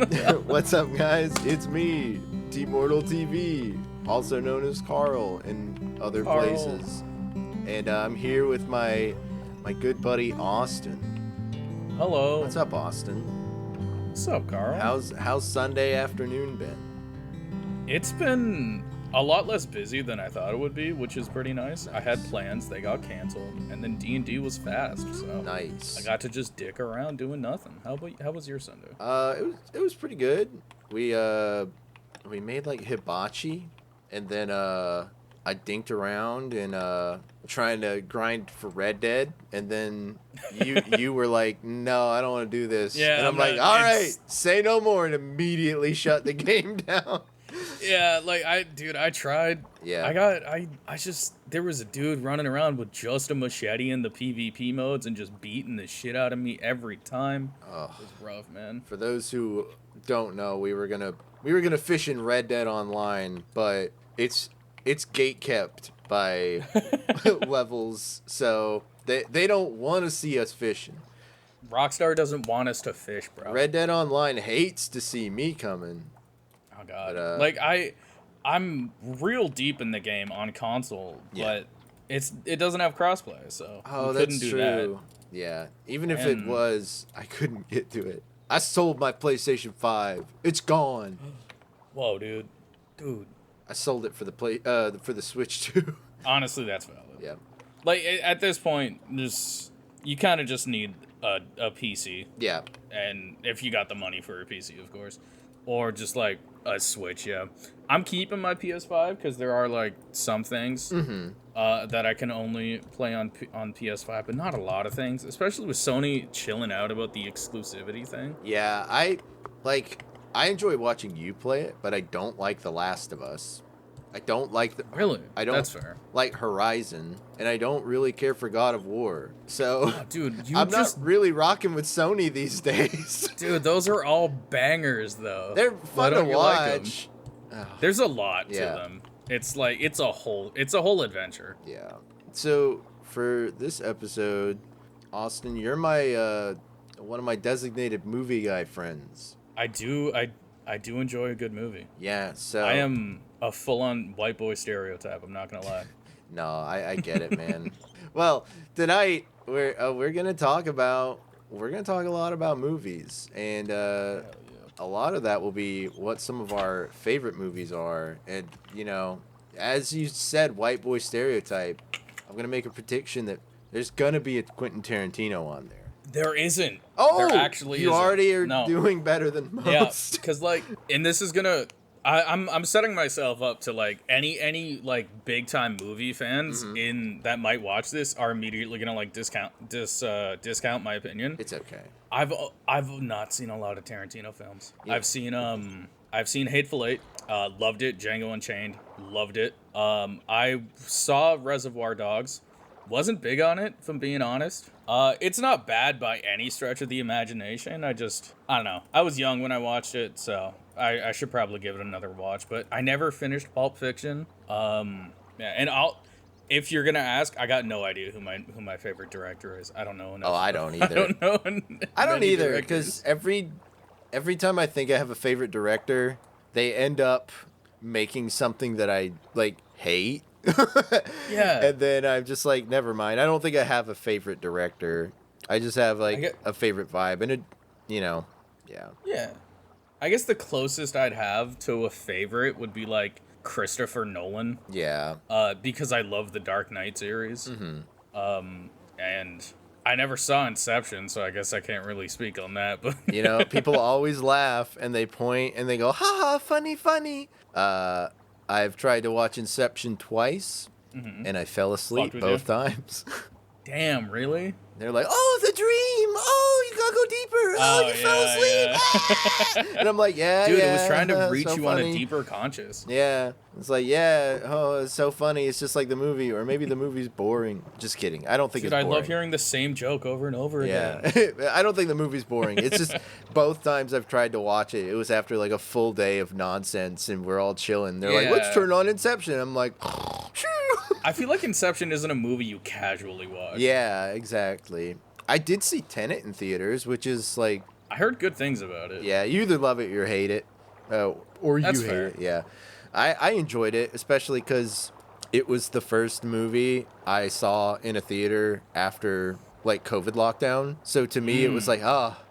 What's up, guys? It's me, Tmortal TV, also known as Carl in other places. And I'm here with my good buddy Austin. Hello. What's up, Austin? What's up, Carl? How's Sunday afternoon been? It's been a lot less busy than I thought it would be, which is pretty nice. I had plans, they got canceled, and then D&D was fast, so nice. I got to just dick around doing nothing. How was your Sunday? It was pretty good. We made like hibachi, and then I dinked around and trying to grind for Red Dead, and then you were like, no, I don't want to do this. Yeah, and I'm like, all right, say no more, and immediately shut the game down. Yeah, like I tried. Yeah. There was a dude running around with just a machete in the PvP modes and just beating the shit out of me every time. Oh. It was rough, man. For those who don't know, we were gonna fish in Red Dead Online, but it's gate kept by levels, so they don't want to see us fishing. Rockstar doesn't want us to fish, bro. Red Dead Online hates to see me coming. Oh god. But, like I'm real deep in the game on console, but it doesn't have crossplay, so we couldn't do true. That. Yeah. Even if it was, I couldn't get to it. I sold my PlayStation 5. It's gone. Whoa, dude. I sold it for the Switch too. Honestly, that's valid. Yeah. Like at this point, you kind of just need a PC. Yeah. And if you got the money for a PC, of course, or just like a Switch. Yeah. I'm keeping my PS5 because there are like some things that I can only play on PS5, but not a lot of things, especially with Sony chilling out about the exclusivity thing. Yeah, I enjoy watching you play it, but I don't like The Last of Us. I don't like Really? I don't That's fair. like Horizon, and I don't really care for God of War. So, dude, I'm not really rocking with Sony these days. Dude, those are all bangers, though. They're fun to watch. There's a lot to them. It's like it's a whole adventure. Yeah. So for this episode, Austin, you're my one of my designated movie guy friends. I do enjoy a good movie. Yeah. So I am a full-on white boy stereotype. I'm not gonna lie. No, I get it, man. Well, tonight we're gonna talk a lot about movies, and a lot of that will be what some of our favorite movies are. And as you said, white boy stereotype. I'm gonna make a prediction that there's gonna be a Quentin Tarantino on there. There isn't. Oh, there actually you isn't. already are doing better than most. Yeah, because like, and this is gonna. I'm setting myself up to like any like big time movie fans that might watch this are immediately gonna like discount my opinion. It's okay. I've not seen a lot of Tarantino films. Yeah. I've seen Hateful Eight, loved it. Django Unchained, loved it. I saw Reservoir Dogs, wasn't big on it, if I'm being honest. It's not bad by any stretch of the imagination. I don't know. I was young when I watched it, so I should probably give it another watch. But I never finished Pulp Fiction. And if you're gonna ask, I got no idea who my favorite director is. I don't know enough. Oh, I don't either. I don't either because every time I think I have a favorite director, they end up making something that I like hate. Yeah. And then I'm just like, never mind. I don't think I have a favorite director. I just have like a favorite vibe, and yeah. Yeah. I guess the closest I'd have to a favorite would be like Christopher Nolan. Yeah. Because I love the Dark Knight series. And I never saw Inception, so I guess I can't really speak on that. But people always laugh and they point and they go, "Ha ha, funny, funny." I've tried to watch Inception twice, and I fell asleep both times. Damn, really? They're like, "Oh, the dream! Oh, you gotta go deeper! Oh, you fell asleep!" Ah! And I'm like, "Yeah, dude, yeah, it was trying to reach so you funny. on a deeper conscious." Yeah, it's like, yeah, oh, it's so funny. It's just like the movie, or maybe the movie's boring. Just kidding. I don't think it's boring. I love hearing the same joke over and over again. Yeah, I don't think the movie's boring. It's just both times I've tried to watch it, it was after like a full day of nonsense, and we're all chilling. They're like, "Let's turn on Inception." I'm like, I feel like Inception isn't a movie you casually watch. Yeah, exactly. I did see Tenet in theaters, which is like I heard good things about it. Yeah, you either love it or hate it. Or you That's hate fair. it, yeah. I enjoyed it, especially because it was the first movie I saw in a theater after, like, COVID lockdown. So to me, it was like,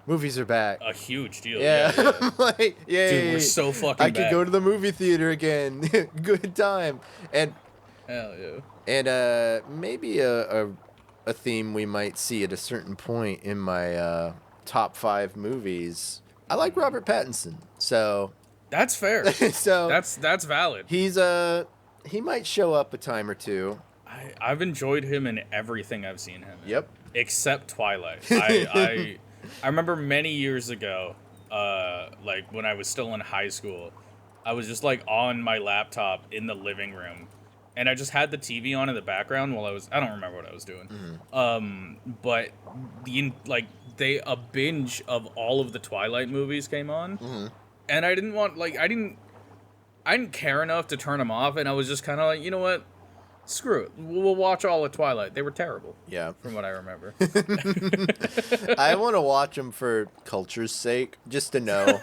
movies are back. A huge deal. Yeah, Yeah. I'm like, yay. Dude, we're so fucking I could back. go to the movie theater again. Good time. And Hell yeah. and maybe a theme we might see at a certain point in my top 5 movies. I like Robert Pattinson, so That's fair. so That's valid. he might show up a time or two. I've enjoyed him in everything I've seen him in. Yep. Except Twilight. I remember many years ago, like when I was still in high school, I was just like on my laptop in the living room, and I just had the TV on in the background while I don't remember what I was doing. But a binge of all of the Twilight movies came on, and I didn't care enough to turn them off, and I was just kind of like, you know what? Screw it. We'll watch all of Twilight. They were terrible. Yeah. From what I remember. I want to watch them for culture's sake, just to know,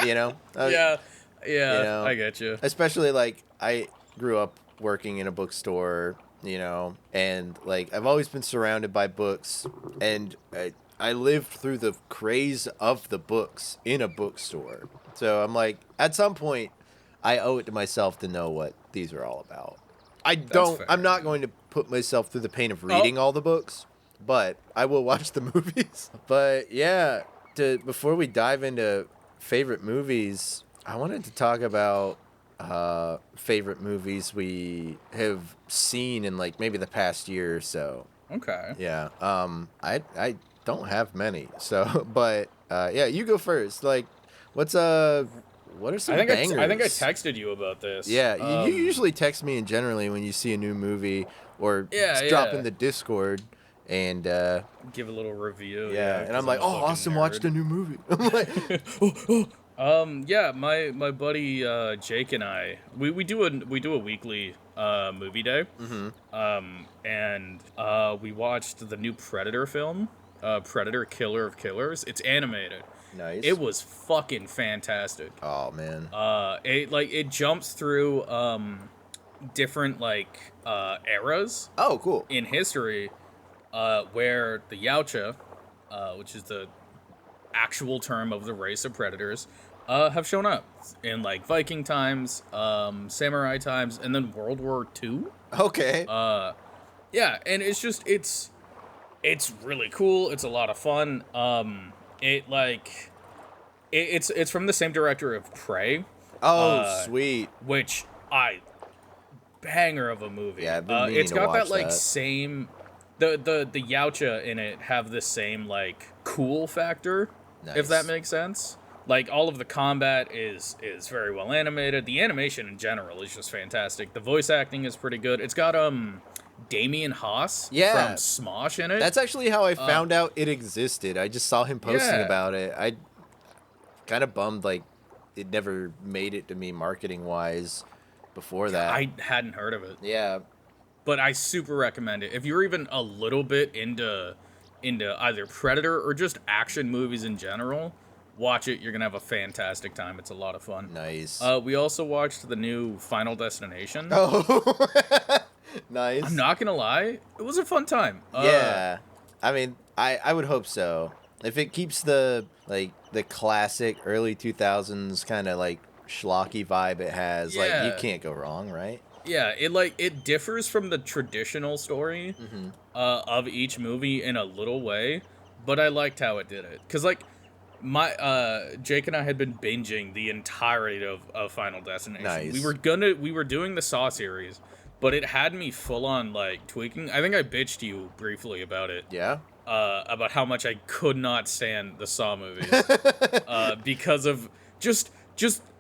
you know? Yeah, you know, I get you. Especially, like, I grew up working in a bookstore, you know, and, like, I've always been surrounded by books, and I lived through the craze of the books in a bookstore. So I'm like, at some point, I owe it to myself to know what these are all about. I'm not going to put myself through the pain of reading all the books, but I will watch the movies. But yeah, before we dive into favorite movies, I wanted to talk about favorite movies we have seen in, like, maybe the past year or so. Okay. Yeah. I don't have many. So, but yeah, you go first. Like, what are some bangers? I think I texted you about this. Yeah, you usually text me in generally when you see a new movie or drop in the Discord and give a little review. Yeah, and I'm like, oh, Austin watched a new movie. I'm like, yeah, my buddy Jake and I, we do a weekly movie day. And we watched the new Predator film, Predator Killer of Killers. It's animated. Nice. It was fucking fantastic. Oh man. It jumps through different eras. Oh, cool. In history, where the Yautja, which is the actual term of the race of predators, have shown up in like Viking times, samurai times, and then World War II. Okay. Yeah, and it's really cool. It's a lot of fun. It's from the same director of Prey. Oh, sweet. Which banger of a movie. Yeah, I've been meaning it's to got watch that same the Yautja in it have the same cool factor. Nice. If that makes sense. Like all of the combat is very well animated. The animation in general is just fantastic. The voice acting is pretty good. It's got Damien Haas from Smosh in it. That's actually how I found out it existed. I just saw him posting about it. I kind of bummed it never made it to me marketing wise before that. I hadn't heard of it. Yeah. But I super recommend it. If you're even a little bit into either Predator or just action movies in general, watch it. You're going to have a fantastic time. It's a lot of fun. Nice. We also watched the new Final Destination. Oh, nice. I'm not going to lie. It was a fun time. Yeah. I mean, I would hope so. If it keeps the classic early 2000s kind of schlocky vibe it has, you can't go wrong, right? Yeah, it differs from the traditional story of each movie in a little way, but I liked how it did it. Cause my Jake and I had been binging the entirety of Final Destination. Nice. We were doing the Saw series, but it had me full on tweaking. I think I bitched you briefly about it. Yeah. About how much I could not stand the Saw movies because of just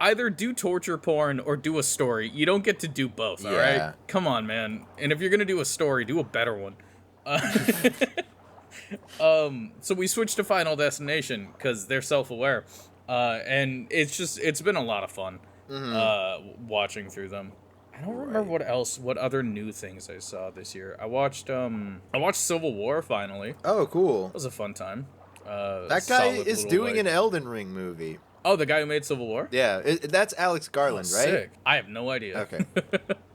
either do torture porn or do a story. You don't get to do both, all right? Come on, man. And if you're going to do a story, do a better one. So we switched to Final Destination because they're self-aware. And it's been a lot of fun watching through them. I don't remember what other new things I saw this year. I watched Civil War finally. Oh, cool. It was a fun time. That guy is doing an Elden Ring movie. Oh, the guy who made Civil War? Yeah, that's Alex Garland, right? Sick. I have no idea. Okay.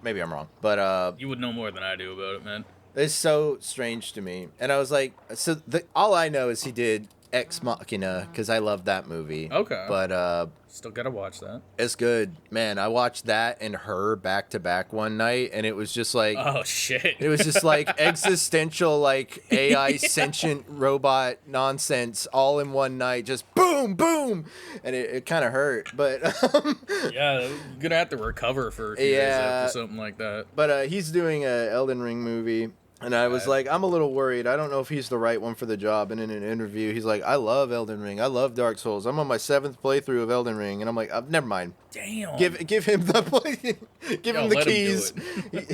Maybe I'm wrong. But you would know more than I do about it, man. it's so strange to me. And I was like, so all I know is he did Ex Machina, because I love that movie. Okay. But still gotta watch that. it's good. Man, I watched that and Her back to back one night, and it was just like, oh shit. It was just like existential, like AI sentient robot nonsense all in one night, just boom, boom, and it kind of hurt. But yeah, you're gonna have to recover for a few days after something like that. But he's doing a Elden Ring movie. And I was like, I'm a little worried. I don't know if he's the right one for the job. And in an interview, he's like, I love Elden Ring. I love Dark Souls. I'm on my 7th playthrough of Elden Ring. And I'm like, never mind. Damn. Give him the give him the keys.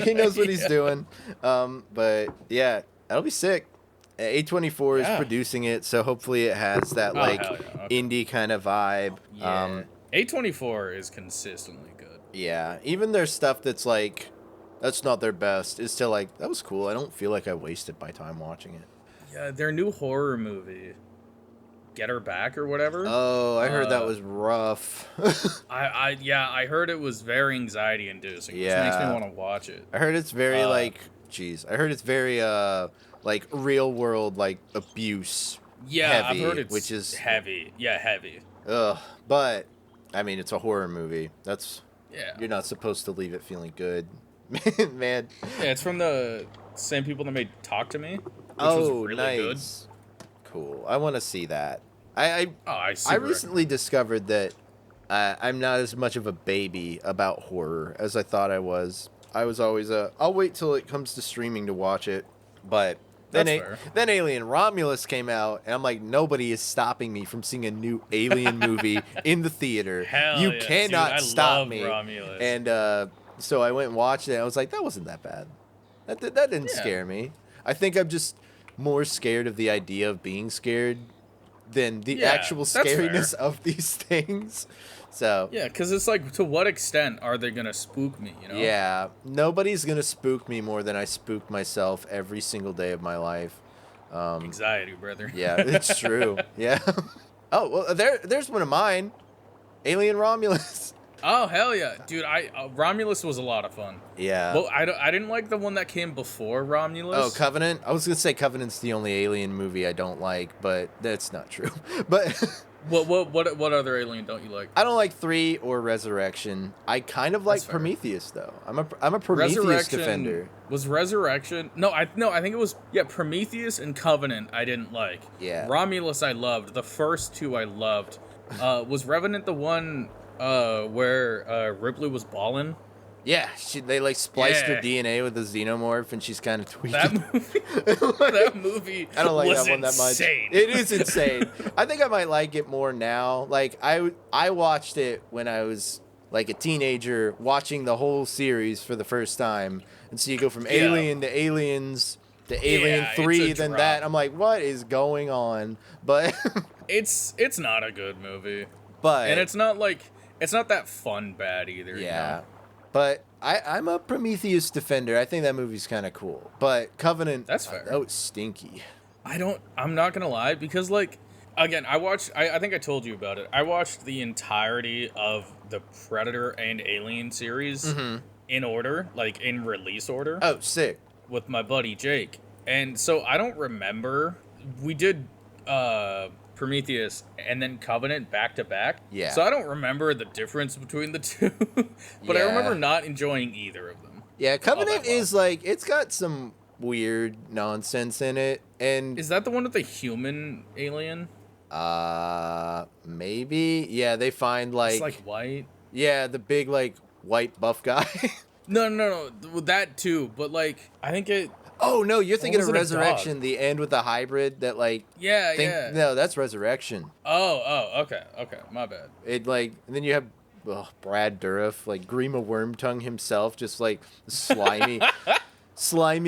He knows what he's doing. But yeah, that'll be sick. A24 is producing it, so hopefully it has that indie kind of vibe. Yeah. A24 is consistently good. Yeah, even their stuff that's like, that's not their best, is still like, that was cool. I don't feel like I wasted my time watching it. Yeah, their new horror movie, Get Her Back or whatever. Oh, I heard that was rough. I heard it was very anxiety inducing, which makes me want to watch it. I heard it's very I heard it's very like real world like abuse. Yeah, heavy, I've heard it's which is heavy. Yeah, heavy. Ugh, but I mean, it's a horror movie. Yeah. You're not supposed to leave it feeling good. Man. Yeah, it's from the same people that made Talk to Me, which was really nice. Good. Cool. I want to see that. I recently discovered that I'm not as much of a baby about horror as I thought I was. I was always I'll wait till it comes to streaming to watch it. But then Alien Romulus came out, and I'm like, nobody is stopping me from seeing a new Alien movie in the theater. Hell you yeah, cannot dude, stop me. Romulus. And so I went and watched it, and I was like, that wasn't that bad. That didn't scare me. I think I'm just more scared of the idea of being scared than the actual scariness of these things. So yeah, because it's like, to what extent are they gonna spook me? You know? Yeah, nobody's gonna spook me more than I spook myself every single day of my life. Anxiety, brother. Yeah, it's true. Yeah. Oh well, there's one of mine. Alien Romulus. Oh hell yeah, dude! Romulus was a lot of fun. Yeah. Well, I didn't like the one that came before Romulus. Oh, Covenant. I was gonna say Covenant's the only Alien movie I don't like, but that's not true. But what other Alien don't you like? I don't like 3 or Resurrection. I kind of like Prometheus though. I'm a Prometheus defender. Was Resurrection? No, I think it was Prometheus and Covenant. I didn't like. Yeah. Romulus I loved. The first 2 I loved. Was Revenant the one where Ripley was ballin'? Yeah, they like spliced her DNA with a xenomorph, and she's kind of tweaking. That movie. I don't like that one that insane. much. It is insane. I think I might like it more now. Like I watched it when I was like a teenager, watching the whole series for the first time, and so you go from Alien to Aliens to Alien 3, then that. I'm like, what is going on? But it's not a good movie. And it's not that fun bad either. Yeah. You know? But I'm a Prometheus defender. I think that movie's kind of cool. But Covenant, that's fair. That was stinky. I'm not gonna lie, because like, again, I think I told you about it. I watched the entirety of the Predator and Alien series in order, like in release order. Oh, sick. With my buddy Jake. And so I don't remember, we did Prometheus and then Covenant back to back. Yeah. So I don't remember the difference between the two, but I remember not enjoying either of them. Yeah, Covenant is like, it's got some weird nonsense in it. And is that the one with the human alien? Maybe. Yeah, they find like, it's like white. Yeah, the big like white buff guy. No, that too. But like, I think it. Oh no, you're thinking of Resurrection, the end with the hybrid that like. Yeah. No, that's Resurrection. Oh, okay, my bad. It like, and then you have Brad Dourif, like Grima Wormtongue himself, just like slimy,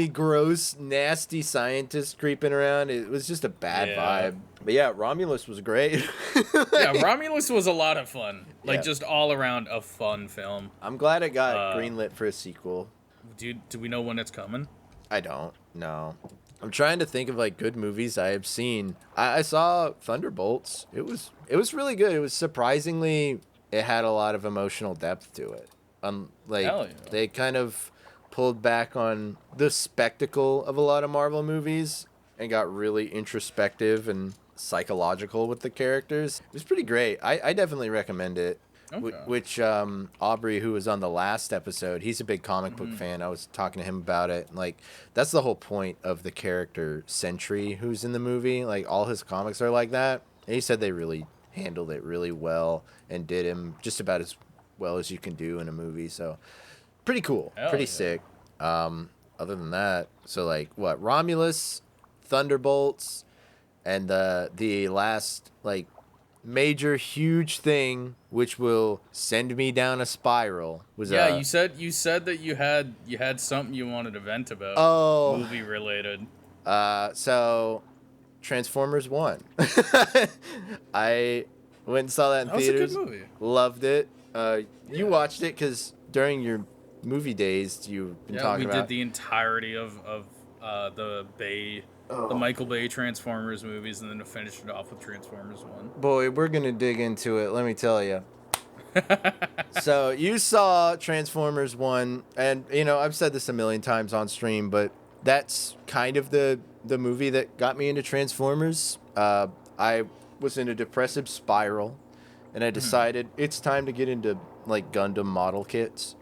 gross, nasty scientist creeping around. It was just a bad vibe. But yeah, Romulus was great. Yeah, Romulus was a lot of fun. Like just all around a fun film. I'm glad it got greenlit for a sequel. Do we know when it's coming? I don't. No. I'm trying to think of like good movies I have seen. I saw Thunderbolts. It was really good. It was surprisingly, it had a lot of emotional depth to it. Like Hell yeah. they kind of pulled back on the spectacle of a lot of Marvel movies and got really introspective and psychological with the characters. It was pretty great. I definitely recommend it. Okay. Which Aubrey, who was on the last episode, he's a big comic book fan. I was talking to him about it. Like, that's the whole point of the character Sentry, who's in the movie. Like, all his comics are like that. And he said they really handled it really well and did him just about as well as you can do in a movie. So, pretty cool. Hell Pretty yeah. sick. Other than that, so like what? Romulus, Thunderbolts, and the last like major huge thing which will send me down a spiral was You said that you had something you wanted to vent about. Oh. Movie related. So Transformers 1. I went and saw that in That was theaters. a good movie. Loved it. You watched it because during your movie days you've been talking about. We did the entirety of the Michael Bay Transformers movies, and then finished it off with Transformers 1. Boy, we're gonna dig into it. Let me tell you. So you saw Transformers 1, and you know I've said this a million times on stream, but that's kind of the movie that got me into Transformers. I was in a depressive spiral, and I decided it's time to get into like Gundam model kits.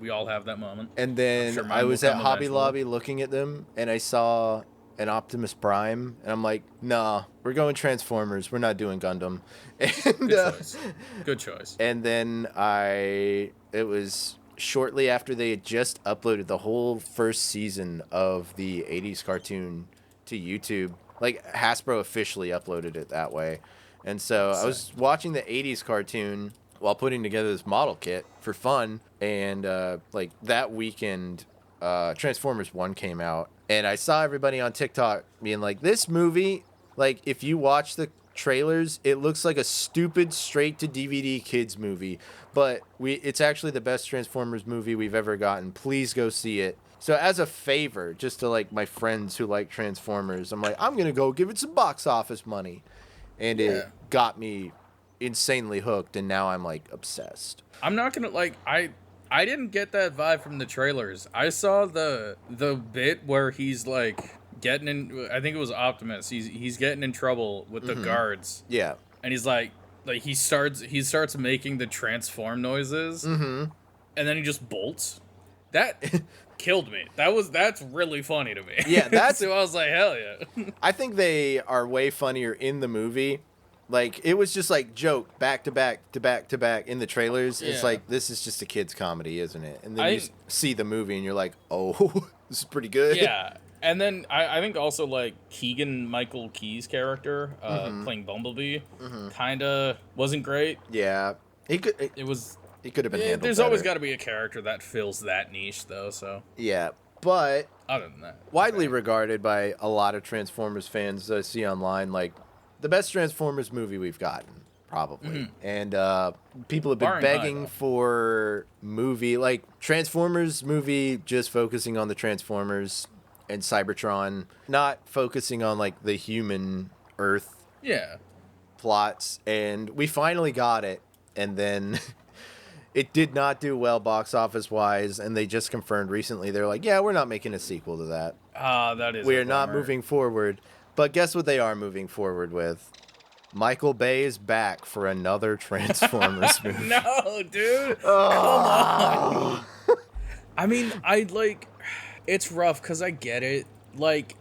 We all have that moment. And then sure mine I will was at come Hobby eventually. Lobby looking at them, and I saw an Optimus Prime, and I'm like, nah, we're going Transformers. We're not doing Gundam. And, Good choice. Good choice. And then it was shortly after they had just uploaded the whole first season of the 80s cartoon to YouTube. Like, Hasbro officially uploaded it that way. And so I was watching the 80s cartoon while putting together this model kit for fun. And, like, that weekend, Transformers 1 came out. And I saw everybody on TikTok being like, this movie, like, if you watch the trailers, it looks like a stupid straight-to-DVD kids movie. But it's actually the best Transformers movie we've ever gotten. Please go see it. So as a favor, just to, like, my friends who like Transformers, I'm like, I'm going to go give it some box office money. And it got me insanely hooked, and now I'm, like, obsessed. I'm not gonna I didn't get that vibe from the trailers. I saw the bit where he's like getting in. I think it was Optimus. He's getting in trouble with the guards. Yeah. And he's like he starts making the transform noises. And then he just bolts. That killed me. That's really funny to me. Yeah, that's. So I was like, hell yeah. I think they are way funnier in the movie. Like, it was just like joke back to back to back to back in the trailers. It's like, this is just a kid's comedy, isn't it? And then you see the movie and you're like, oh, this is pretty good. Yeah. And then I think also like Keegan Michael Key's character playing Bumblebee kind of wasn't great. Yeah. He could have been handled There's better. always got to be a character that fills that niche though, so. Yeah. But Other than that. widely regarded by a lot of Transformers fans I see online, like, the best Transformers movie we've gotten, probably. And people have been Barring begging none. for movie, like Transformers movie, just focusing on the Transformers and Cybertron, not focusing on like the human Earth plots. And we finally got it, and then it did not do well box office wise, and they just confirmed recently they're like, yeah, we're not making a sequel to that. That is. We a are not bummer. moving forward. But guess what they are moving forward with? Michael Bay is back for another Transformers movie. No, dude. Oh. Come on. I mean, it's rough because I get it. Like,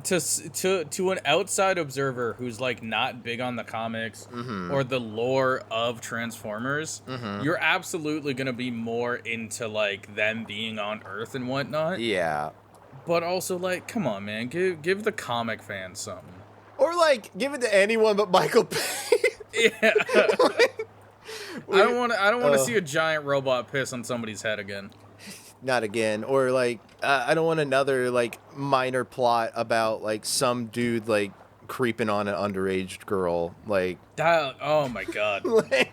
to an outside observer who's like not big on the comics or the lore of Transformers, you're absolutely gonna be more into like them being on Earth and whatnot. Yeah. But also, like, come on, man, give the comic fans something. Or like give it to anyone but Michael Bay. Yeah. I don't want to see a giant robot piss on somebody's head again. Not again. Or like I don't want another like minor plot about like some dude like creeping on an underage girl. Like Oh my god. like,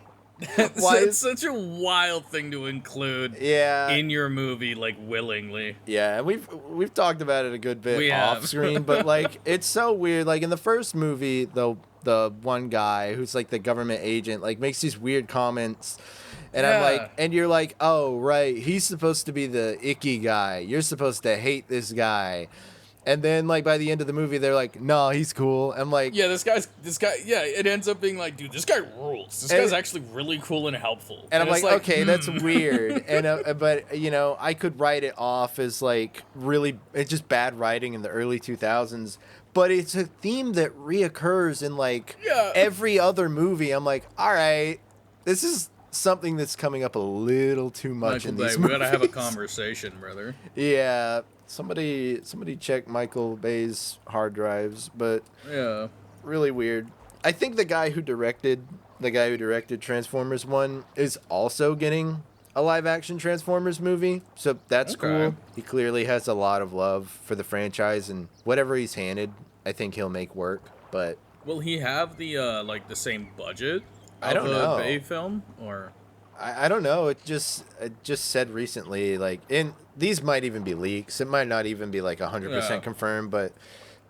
That's such a wild thing to include Yeah. in your movie, like, willingly. Yeah, and we've talked about it a good bit We off have. screen, but like it's so weird. Like in the first movie, the one guy who's like the government agent like makes these weird comments, and I'm like, and you're like, oh right, he's supposed to be the icky guy. You're supposed to hate this guy. And then, like, by the end of the movie, they're like, no, he's cool. I'm like... Yeah, this guy, yeah, it ends up being like, dude, this guy rules. This guy's actually really cool and helpful. And I'm like, okay, that's weird. And but, you know, I could write it off as, like, really... It's just bad writing in the early 2000s. But it's a theme that reoccurs in, like, every other movie. I'm like, all right, this is something that's coming up a little too much in these movies. We gotta have a conversation, brother. Yeah. Somebody check Michael Bay's hard drives, but yeah, really weird. I think the guy who directed Transformers 1 is also getting a live action Transformers movie, so that's cool. He clearly has a lot of love for the franchise, and whatever he's handed, I think he'll make work. But will he have the like the same budget I don't know. Bay film, or I don't know. It just said recently, like, in these might even be leaks. It might not even be like 100% confirmed, but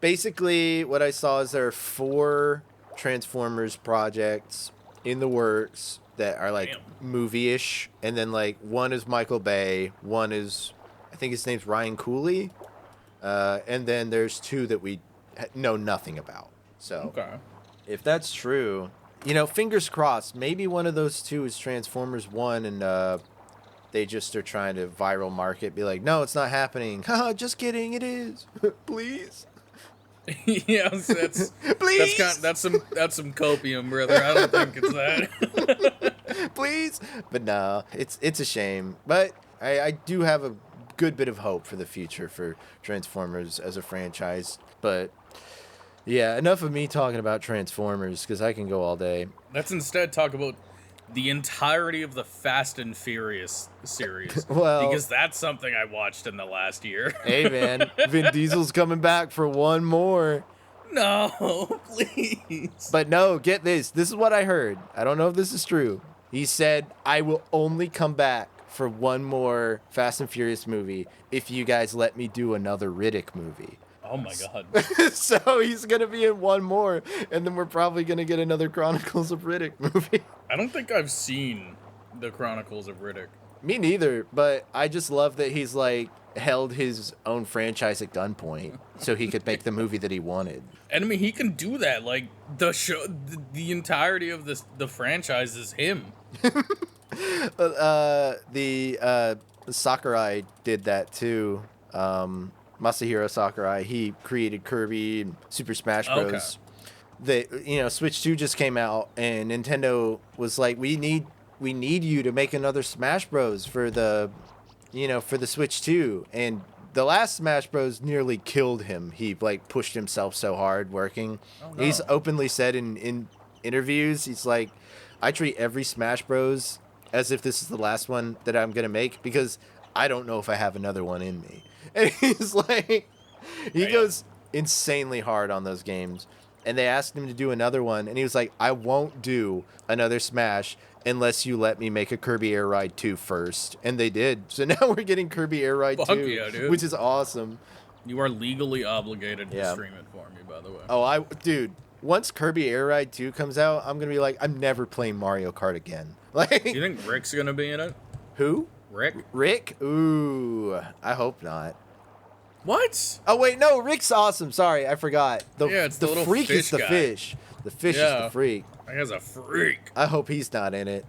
basically what I saw is there are 4 Transformers projects in the works that are like movie-ish, and then like one is Michael Bay, one is, I think his name's Ryan Cooley, and then there's 2 that we know nothing about. So if that's true, you know, fingers crossed, maybe one of those 2 is Transformers 1, and they just are trying to viral market, be like, no, it's not happening. Haha, just kidding, it is. Please. Yeah, please. That's some copium, brother. I don't think it's that. Please. But no, it's a shame. But I do have a good bit of hope for the future for Transformers as a franchise. But yeah, enough of me talking about Transformers, because I can go all day. Let's instead talk about the entirety of the Fast and Furious series. Well, because that's something I watched in the last year. Hey, man, Vin Diesel's coming back for one more. No, please. But no, get this. This is what I heard. I don't know if this is true. He said, I will only come back for one more Fast and Furious movie if you guys let me do another Riddick movie. Oh my god. So he's going to be in one more, and then we're probably going to get another Chronicles of Riddick movie. I don't think I've seen the Chronicles of Riddick. Me neither, but I just love that he's like held his own franchise at gunpoint so he could make the movie that he wanted. And I mean, he can do that. Like, the show, the entirety of the franchise is him. Sakurai did that too. Masahiro Sakurai, he created Kirby and Super Smash Bros. Switch 2 just came out, and Nintendo was like, we need you to make another Smash Bros for the Switch 2. And the last Smash Bros nearly killed him. He like pushed himself so hard working. Oh, no. He's openly said in interviews, he's like, I treat every Smash Bros as if this is the last one that I'm gonna make, because I don't know if I have another one in me. And he's like, he goes insanely hard on those games. And they asked him to do another one, and he was like, I won't do another Smash unless you let me make a Kirby Air Ride 2 first. And they did. So now we're getting Kirby Air Ride 2, which is awesome. You are legally obligated to stream it for me, by the way. Dude, once Kirby Air Ride 2 comes out, I'm going to be like, I'm never playing Mario Kart again. Like, do you think Rick's going to be in it? Who? Rick? Ooh, I hope not. What? Oh, wait, no, Rick's awesome. Sorry, I forgot. It's the little freak fish is the guy. Fish. The fish is the freak. That guy's a freak. I hope he's not in it.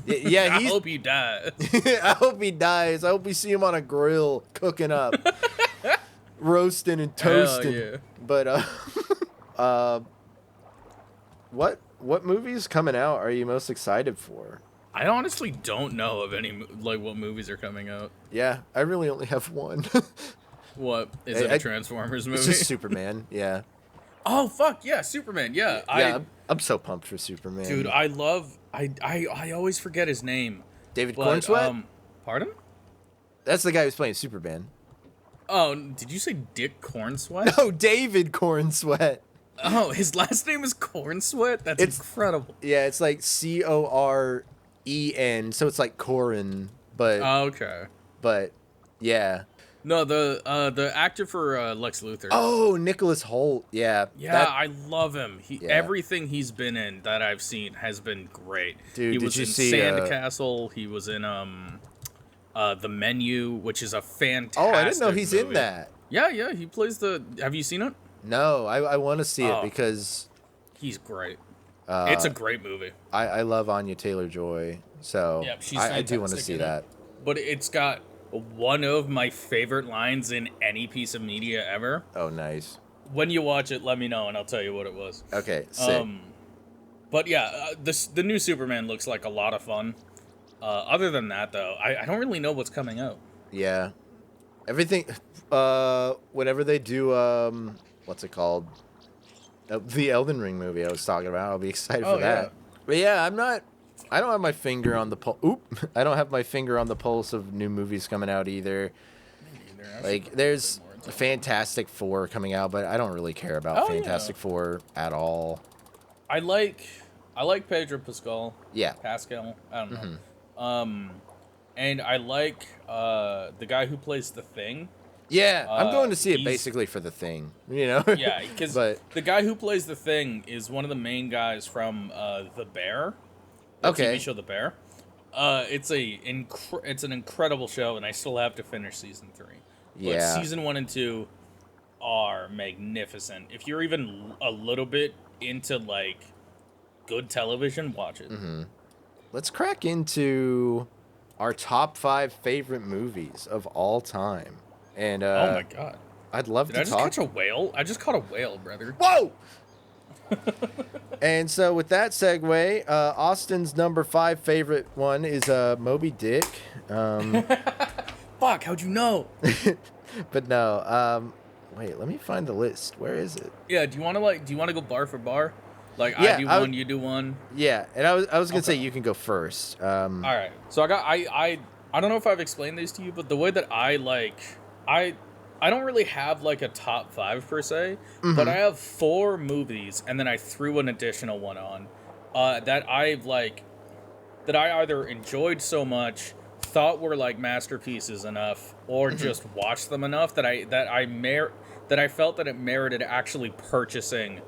Yeah, I hope he dies. I hope he dies. I hope we see him on a grill cooking up, roasting and toasting. Hell yeah. But what movies coming out are you most excited for? I honestly don't know of any what movies are coming out. Yeah, I really only have one. What is it? A Transformers movie? It's just Superman. Yeah. Oh fuck yeah, Superman. Yeah. I'm so pumped for Superman. Dude, I love. I always forget his name. David Cornsweet. Pardon? That's the guy who's playing Superman. Oh, did you say Dick Cornsweat? No, David Cornsweet. Oh, his last name is Corn Sweat? That's incredible. Yeah, it's like Coren, so it's like Corin, but Oh, okay. yeah. No, the actor for Lex Luthor. Oh, Nicholas Hoult. Yeah. Yeah, I love him. Yeah. Everything he's been in that I've seen has been great. Dude, he did was you in see Sandcastle. He was in The Menu, which is a fantastic. Oh, I didn't know he's movie. in that. Yeah, he plays the. Have you seen it? No, I want to see it because he's great. It's a great movie. I love Anya Taylor-Joy, so Yep, she's I do want to see that. But it's got one of my favorite lines in any piece of media ever. Oh, nice. When you watch it, let me know and I'll tell you what it was. Okay, sick. But yeah, the new Superman looks like a lot of fun. Other than that, though, I don't really know what's coming out. Yeah. Everything, whenever they do, what's it called? The Elden Ring movie I was talking about. I'll be excited for that. Yeah. But yeah, I don't have my finger on the I don't have my finger on the pulse of new movies coming out either. Like, there's Fantastic Four coming out, but I don't really care about Fantastic Four at all. I like Pedro Pascal. Yeah. Pascal. I don't know. And I like the guy who plays the Thing. Yeah, I'm going to see it basically for the Thing, you know? Yeah, because the guy who plays the Thing is one of the main guys from The Bear. The TV show The Bear. It's an incredible show, and I still have to finish season 3. Yeah. But season 1 and 2 are magnificent. If you're even a little bit into like good television, watch it. Let's crack into our top 5 favorite movies of all time. And oh my god, I'd love to talk. Did I just catch a whale? I just caught a whale, brother. Whoa! And so with that segue, Austin's number 5 favorite one is Moby Dick. Fuck, how'd you know? But no, wait, let me find the list. Where is it? Yeah, do you want to go bar for bar? Like, yeah, I do one, you do one. Yeah, and I was gonna say you can go first. All right. So I don't know if I've explained this to you, but the way that I don't really have like a top 5 per se, but I have 4 movies, and then I threw an additional one on that I either enjoyed so much, thought were like masterpieces enough, or just watched them enough that I felt that it merited actually purchasing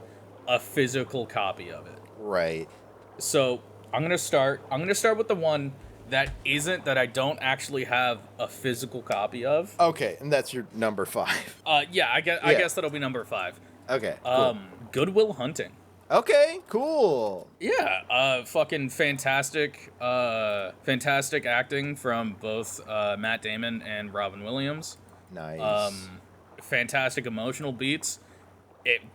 a physical copy of it. Right. So I'm gonna start with the one that I don't actually have a physical copy of. Okay, and that's your number 5. Yeah, I guess that'll be number 5. Okay. Cool. Good Will Hunting. Okay, cool. Yeah, fucking fantastic acting from both Matt Damon and Robin Williams. Nice. Fantastic emotional beats. It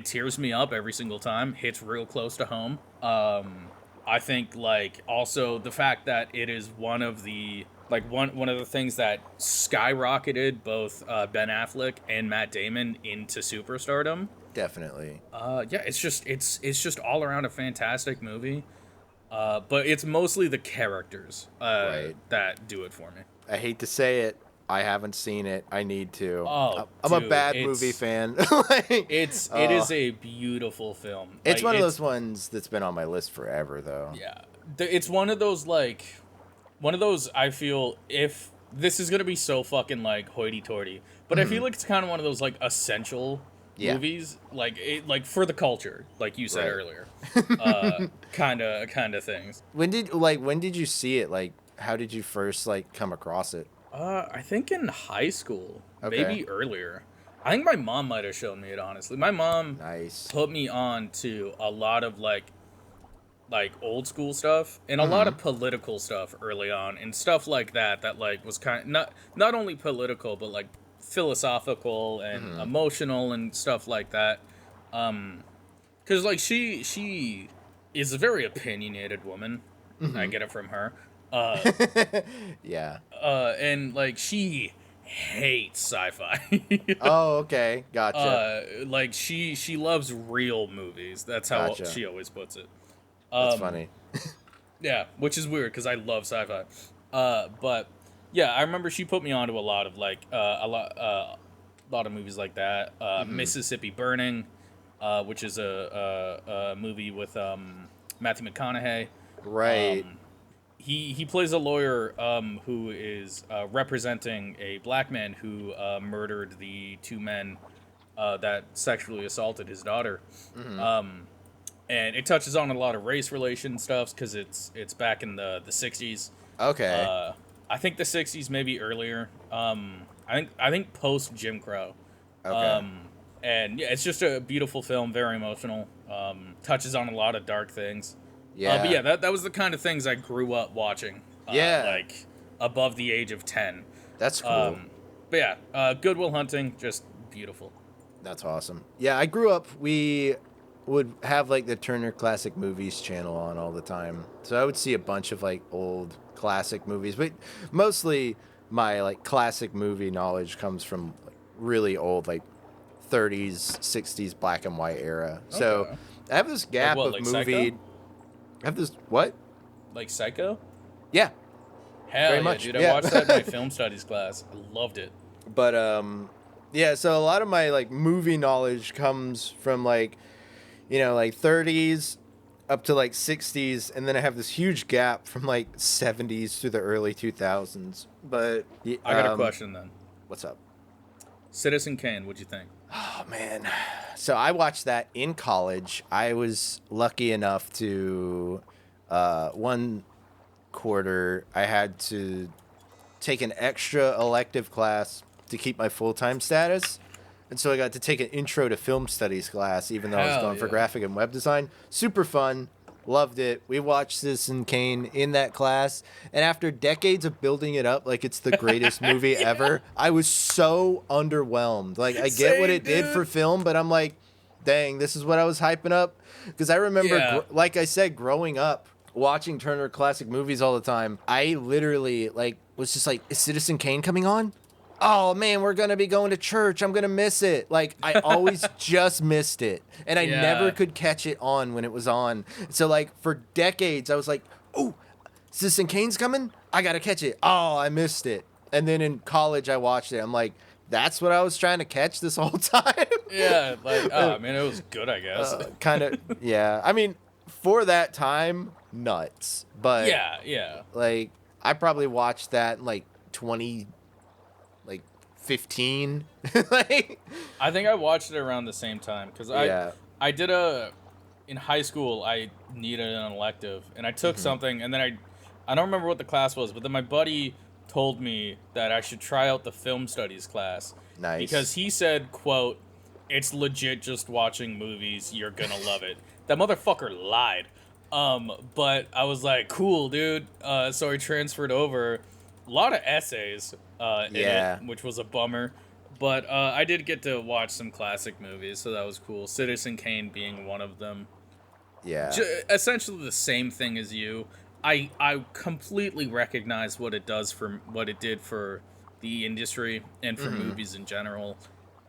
tears me up every single time. Hits real close to home. I think like also the fact that it is one of the things that skyrocketed both Ben Affleck and Matt Damon into superstardom. Definitely. Yeah, it's just all around a fantastic movie. But it's mostly the characters that do it for me. I hate to say it, I haven't seen it. I need to. Oh, I'm a bad movie fan. It is a beautiful film. It's one of those ones that's been on my list forever, though. Yeah, it's one of those I feel, if this is gonna be so fucking like hoity-toity, but I feel like it's kind of one of those like essential movies, like for the culture, like you said earlier, kind of things. When did you see it? Like, how did you first come across it? I think in high school, maybe earlier. I think my mom might have shown me it, honestly. My mom put me on to a lot of like old school stuff and a lot of political stuff early on and stuff like that like was kind of not only political but like philosophical and emotional and stuff like that. Cause like she is a very opinionated woman. I get it from her. Yeah. And like she hates sci-fi. Oh, okay, gotcha. Like she loves real movies. That's how she always puts it. That's funny. Yeah, which is weird because I love sci-fi. But yeah, I remember she put me onto a lot of a lot of movies like that. Mississippi Burning which is a movie with Matthew McConaughey. Right. He plays a lawyer who is representing a black man who murdered the two men that sexually assaulted his daughter. And it touches on a lot of race relation stuff because it's back in the 60s. Okay. I think the 60s, maybe earlier. I think post Jim Crow. Okay. And yeah, it's just a beautiful film, very emotional. Touches on a lot of dark things. Yeah. But yeah, that was the kind of things I grew up watching. Yeah. Like above the age of 10. That's cool. But yeah, Good Will Hunting, just beautiful. That's awesome. Yeah, I grew up, we would have like the Turner Classic Movies channel on all the time. So I would see a bunch of like old classic movies, but mostly my like classic movie knowledge comes from like, really old, like 30s, 60s black and white era. Okay. So I have this gap like of like movie. Psycho? I have this, what? Like Psycho? Yeah. Hell Very yeah, much. dude. Yeah. I watched that in my film studies class. I loved it. But yeah, so a lot of my like movie knowledge comes from like, you know, like 30s up to like 60s, and then I have this huge gap from like 70s to the early 2000s. But I got a question then. What's up? Citizen Kane, what'd you think? Oh man. So I watched that in college. I was lucky enough to one quarter I had to take an extra elective class to keep my full-time status. And so I got to take an intro to film studies class, even though I was going for graphic and web design. Super fun. Loved it. We watched Citizen Kane in that class. And after decades of building it up like it's the greatest movie ever, I was so underwhelmed. Like, I get what it did for film, but I'm like, dang, this is what I was hyping up. Because I remember, like I said, growing up, watching Turner Classic Movies all the time, I literally, like, was just like, is Citizen Kane coming on? Oh man, we're gonna be going to church. I'm gonna miss it. Like, I always just missed it, and I never could catch it on when it was on. So like for decades, I was like, "Oh, Citizen Kane's coming. I gotta catch it." Oh, I missed it. And then in college, I watched it. I'm like, "That's what I was trying to catch this whole time." Yeah, like I mean, it was good, I guess. Kind of, yeah. I mean, for that time, nuts. But yeah. Like, I probably watched that in like 15. Like, I think I watched it around the same time because I did in high school I needed an elective and I took something and then I don't remember what the class was, but then my buddy told me that I should try out the film studies class. Nice. Because he said, quote, "It's legit just watching movies, you're gonna love it." That motherfucker lied. But I was like, cool, dude. So I transferred over. A lot of essays in it, which was a bummer. But I did get to watch some classic movies, so that was cool. Citizen Kane being one of them. Yeah. Essentially the same thing as you. I completely recognize what it did for the industry and for movies in general.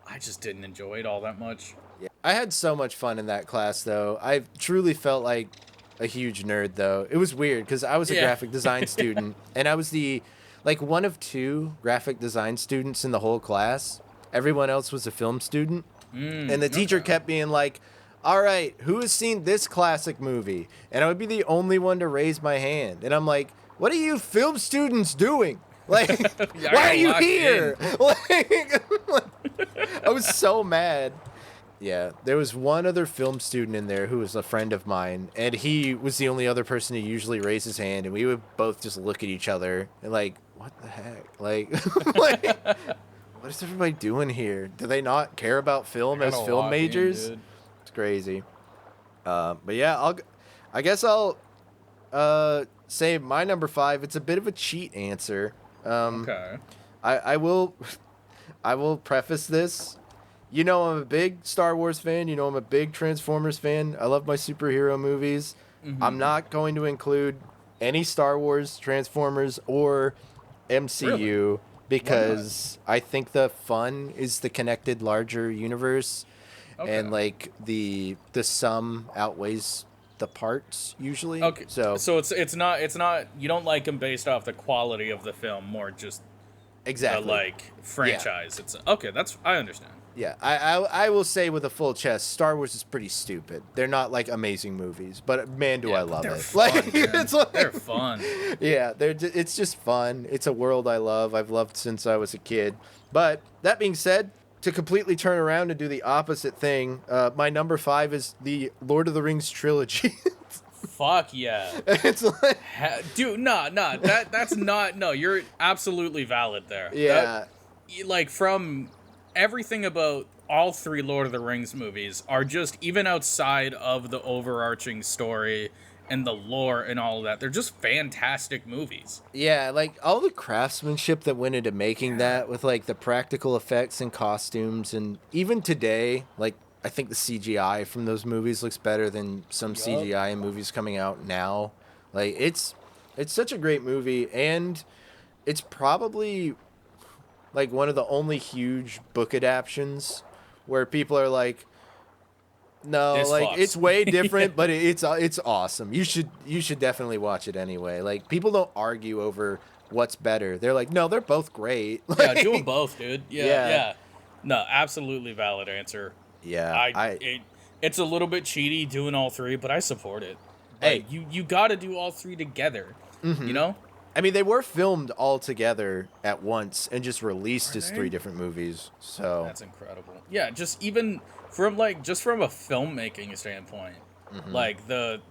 I just didn't enjoy it all that much. Yeah. I had so much fun in that class, though. I truly felt like a huge nerd, though. It was weird because I was a graphic design student, and I was one of two graphic design students in the whole class. Everyone else was a film student. And the teacher kept being like, all right, who has seen this classic movie? And I would be the only one to raise my hand. And I'm like, what are you film students doing? Like, why are you here? Like, I was so mad. Yeah, there was one other film student in there who was a friend of mine, and he was the only other person who usually raised his hand, and we would both just look at each other and like, what the heck? Like, like, what is everybody doing here? Do they not care about film as film majors? It's crazy. But yeah, I guess I'll say my number 5. It's a bit of a cheat answer. Okay. I will preface this. You know, I'm a big Star Wars fan. You know, I'm a big Transformers fan. I love my superhero movies. I'm not going to include any Star Wars, Transformers, or MCU because I think the fun is the connected larger universe, and like the sum outweighs the parts usually. Okay. So it's not you don't like them based off the quality of the film, more just exactly the like franchise. It's okay. I understand. Yeah, I will say with a full chest, Star Wars is pretty stupid. They're not like amazing movies, but man, do I love they're it. Fun, like, it's like, they're fun. Yeah, it's just fun. It's a world I love. I've loved since I was a kid. But that being said, to completely turn around and do the opposite thing, my number 5 is the Lord of the Rings trilogy. Fuck yeah. It's like, Dude, that's not, no, you're absolutely valid there. yeah. Like, from everything about all 3 Lord of the Rings movies are just, even outside of the overarching story and the lore and all of that, they're just fantastic movies. Yeah, like all the craftsmanship that went into making that with like the practical effects and costumes, and even today, like I think the CGI from those movies looks better than some CGI in movies coming out now. Like it's such a great movie, and it's probably like one of the only huge book adaptions where people are like, no, This like fucks. it's way different, but it's awesome. You should definitely watch it anyway. Like people don't argue over what's better. They're like, no, they're both great. Yeah, do them both, dude. Yeah. Yeah. No, absolutely valid answer. Yeah, It's a little bit cheaty doing all 3, but I support it. Hey. Like, you got to do all 3 together. You know? I mean, they were filmed all together at once and just released as 3 different movies. So That's incredible. Yeah, just even from a filmmaking standpoint, like the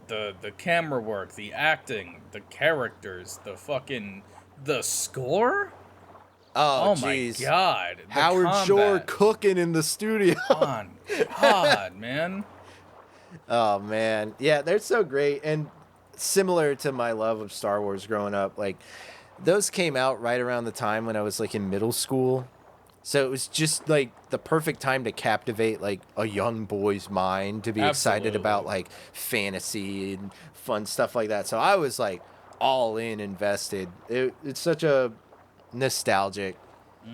camera work, the acting, the characters, the score. Oh my jeez. god, the Howard Shore combat. cooking in the studio. On God, man. Oh man, yeah, they're so great, and similar to my love of Star Wars growing up, like those came out right around the time when I was like in middle school, so it was just like the perfect time to captivate like a young boy's mind to be excited about like fantasy and fun stuff like that. So I was like all in, invested. It's such a nostalgic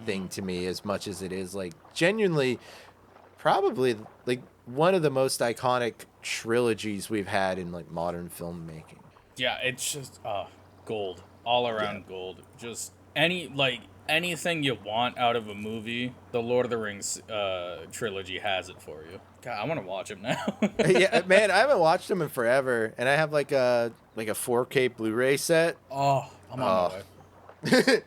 thing to me, as much as it is like genuinely probably like one of the most iconic trilogies we've had in like modern filmmaking. Yeah, it's just gold, all around gold. Just anything you want out of a movie, the Lord of the Rings trilogy has it for you. God, I want to watch them now. Yeah, man, I haven't watched them in forever, and I have like a 4K Blu-ray set. Oh, I'm on my way.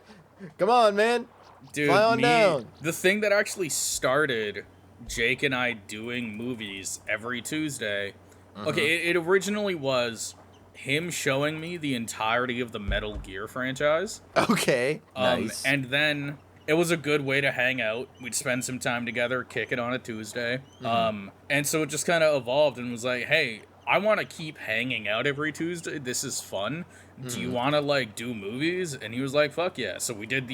Come on, man. Dude, fly on down. The thing that actually started Jake and I doing movies every Tuesday. Okay, it originally was him showing me the entirety of the Metal Gear franchise. Okay, nice. And then it was a good way to hang out. We'd spend some time together, kick it on a Tuesday. And so it just kind of evolved and was like, hey, I want to keep hanging out every Tuesday. This is fun. Do you want to like do movies? And he was like, fuck yeah. So we did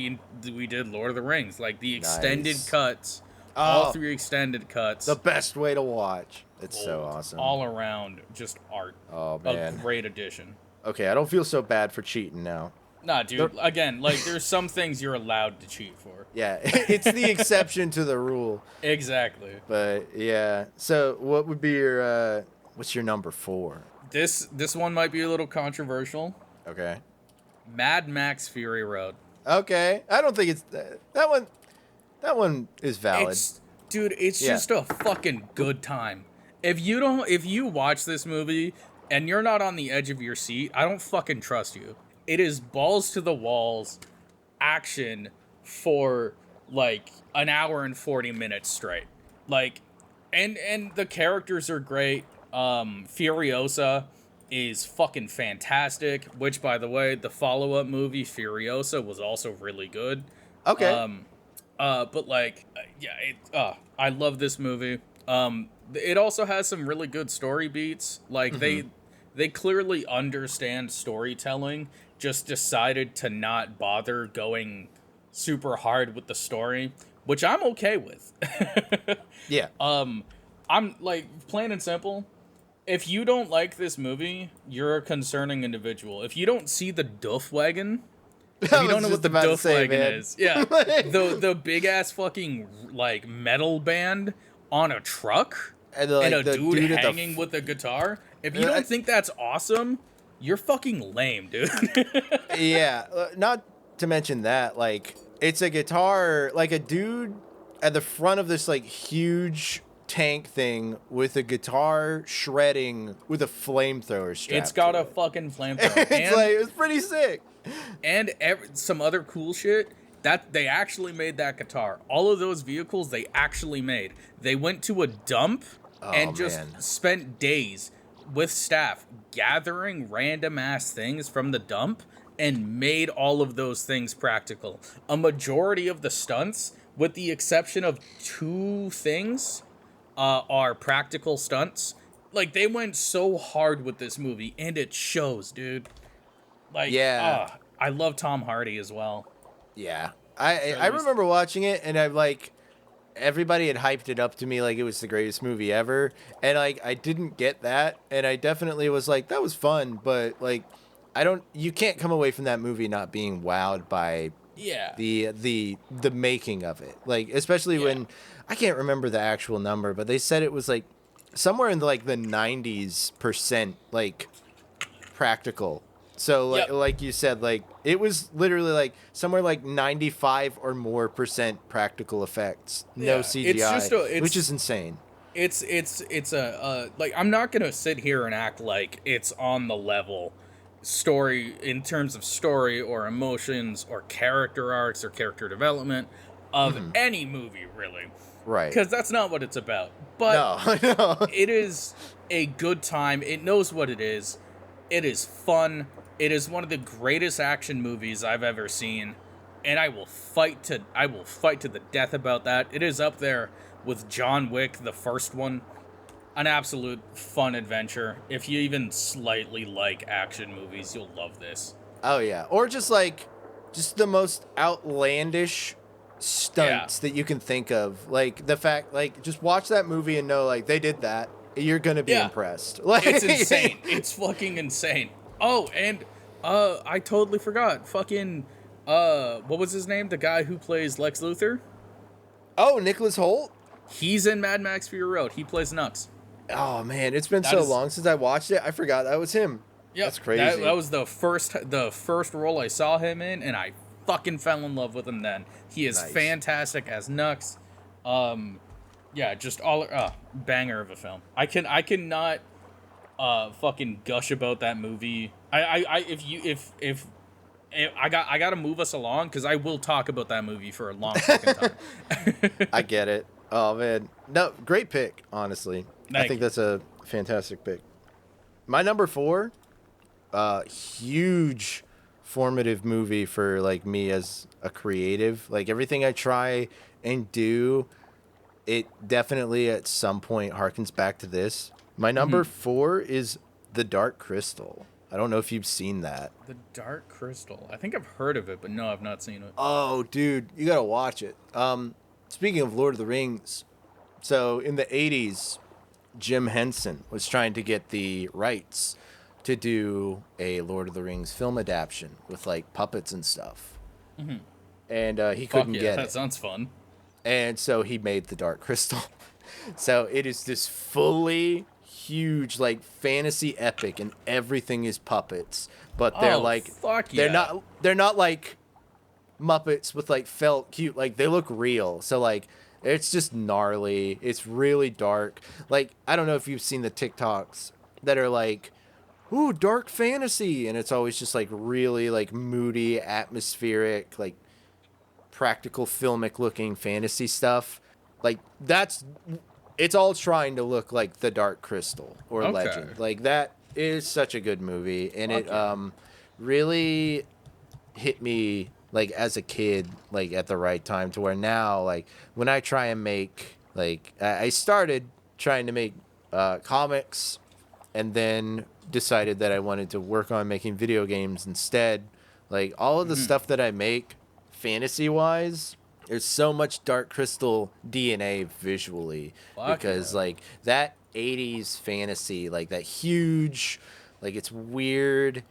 Lord of the Rings, like the extended cuts, all 3 extended cuts. The best way to watch. It's so awesome. All around, just art. Oh man, a great addition. Okay, I don't feel so bad for cheating now. Nah, dude. Again, like there's some things you're allowed to cheat for. Yeah, it's the exception to the rule. Exactly. But yeah, so what would be your what's your number 4? This one might be a little controversial. Okay. Mad Max Fury Road. Okay, I don't think it's that one. That one is valid. It's just a fucking good time. If you watch this movie and you're not on the edge of your seat, I don't fucking trust you. It is balls to the walls action for like an hour and 40 minutes straight. Like, and the characters are great. Furiosa is fucking fantastic, which, by the way, the follow-up movie Furiosa was also really good. Okay. But like, yeah, I love this movie. It also has some really good story beats. Like they clearly understand storytelling, just decided to not bother going super hard with the story, which I'm okay with. Yeah. I'm like, plain and simple, if you don't like this movie, you're a concerning individual. If you don't see the Duff Wagon, if you don't know what the Duff Wagon is, yeah, the big ass fucking like metal band on a truck and a dude hanging with a guitar. If you don't think that's awesome, you're fucking lame, dude. Yeah, not to mention that, like, it's a guitar, like a dude at the front of this like huge tank thing with a guitar shredding with a flamethrower strapped. It's got to a it. fucking flamethrower. It's pretty sick. And some other cool shit that they actually made that guitar. All of those vehicles they actually made. They went to a dump and just spent days with staff gathering random ass things from the dump and made all of those things practical. A majority of the stunts, with the exception of 2 things, are practical stunts. Like, they went so hard with this movie, and it shows, dude. Like, I love Tom Hardy as well. Yeah. I remember watching it, and I'm like, everybody had hyped it up to me like it was the greatest movie ever, and like I didn't get that, and I definitely was like, that was fun, but like you can't come away from that movie not being wowed by the making of it. Like, especially when I can't remember the actual number, but they said it was like somewhere in like the 90% like practical. So like you said, like it was literally like somewhere like 95 or more % practical effects, no CGI, which is insane. It's a like, I'm not gonna sit here and act like it's on the level story in terms of story or emotions or character arcs or character development of any movie, really. Right. Because that's not what it's about. But no. It is a good time. It knows what it is. It is fun. It is one of the greatest action movies I've ever seen, and I will fight to the death about that. It is up there with John Wick, the first one. An absolute fun adventure. If you even slightly like action movies, you'll love this. Oh yeah, or just the most outlandish stunts that you can think of. Like the fact, like, just watch that movie and know, like, they did that. You're gonna be impressed. Like, it's insane. It's fucking insane. Oh, and I totally forgot. Fucking what was his name? The guy who plays Lex Luthor? Oh, Nicholas Hoult? He's in Mad Max Fury Road. He plays Nux. Oh man, it's been so long since I watched it. I forgot that was him. Yeah, that's crazy. That was the first role I saw him in, and I fucking fell in love with him then. He is fantastic as Nux. Yeah, just all banger of a film. I cannot fucking gush about that movie. If I gotta move us along, because I will talk about that movie for a long fucking time. I get it. Oh man, no, great pick. Honestly, I think that's a fantastic pick. My number 4, huge formative movie for like me as a creative. Like, everything I try and do, it definitely at some point harkens back to this. My number 4 is The Dark Crystal. I don't know if you've seen that. The Dark Crystal. I think I've heard of it, but no, I've not seen it. Oh, dude, you gotta watch it. Speaking of Lord of the Rings, so in the 80s, Jim Henson was trying to get the rights to do a Lord of the Rings film adaptation with like puppets and stuff. And he couldn't get it. That sounds fun. And so he made The Dark Crystal. So it is this fully huge like fantasy epic, and everything is puppets, but they're not like Muppets with like felt cute, like they look real. So like it's just gnarly. It's really dark. Like, I don't know if you've seen the TikToks that are like, ooh, dark fantasy, and it's always just like really like moody, atmospheric, like practical filmic looking fantasy stuff. Like, it's all trying to look like The Dark Crystal or Legend. Like, that is such a good movie, and it really hit me like as a kid, like at the right time, to where now, like when I try and make, like, I started trying to make comics, and then decided that I wanted to work on making video games instead. Like, all of the stuff that I make fantasy wise, there's so much Dark Crystal DNA visually, because like that 80s fantasy, like that huge, like it's weird,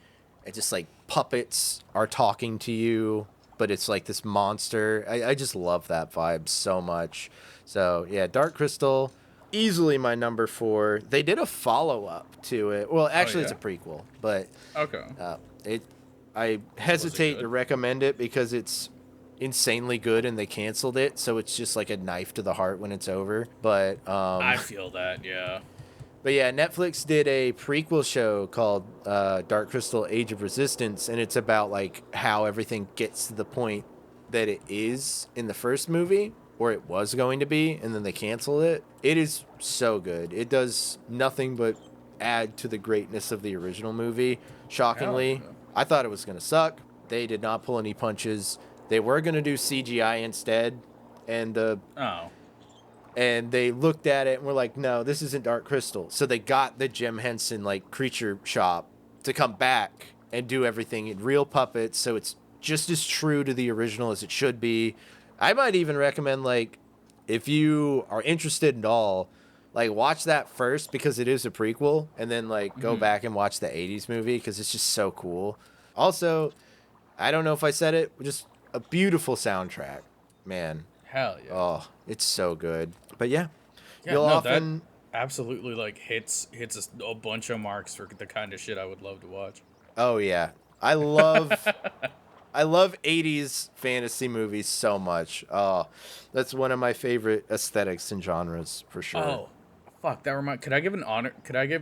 it's just like puppets are talking to you, but it's like this monster. I just love that vibe so much. So yeah, Dark Crystal, easily my number 4. They did a follow-up to it. Well, actually it's a prequel, but I hesitate to recommend it because it's insanely good and they canceled it, so it's just like a knife to the heart when it's over. But I feel that, yeah. But yeah, Netflix did a prequel show called Dark Crystal: Age of Resistance, and it's about like how everything gets to the point that it is in the first movie, or it was going to be, and then they canceled it. It is so good. It does nothing but add to the greatness of the original movie. Shockingly, Hell I thought it was going to suck. They did not pull any punches. They were going to do CGI instead, and yeah. Oh. and they looked at it and were like, no, this isn't Dark Crystal. So they got the Jim Henson like creature shop to come back and do everything in real puppets, so it's just as true to the original as it should be. I might even recommend, like, if you are interested at all, like, watch that first because it is a prequel, and then like go back and watch the 80s movie because it's just so cool. Also, I don't know if I said it, just a beautiful soundtrack, man. Hell yeah. Oh, it's so good. But yeah, Yeah, you'll no, often that absolutely like hits a bunch of marks for the kind of shit I would love to watch. Oh yeah. I love I love 80s fantasy movies so much. Oh, that's one of my favorite aesthetics and genres for sure. Oh, fuck, that remind. Could I give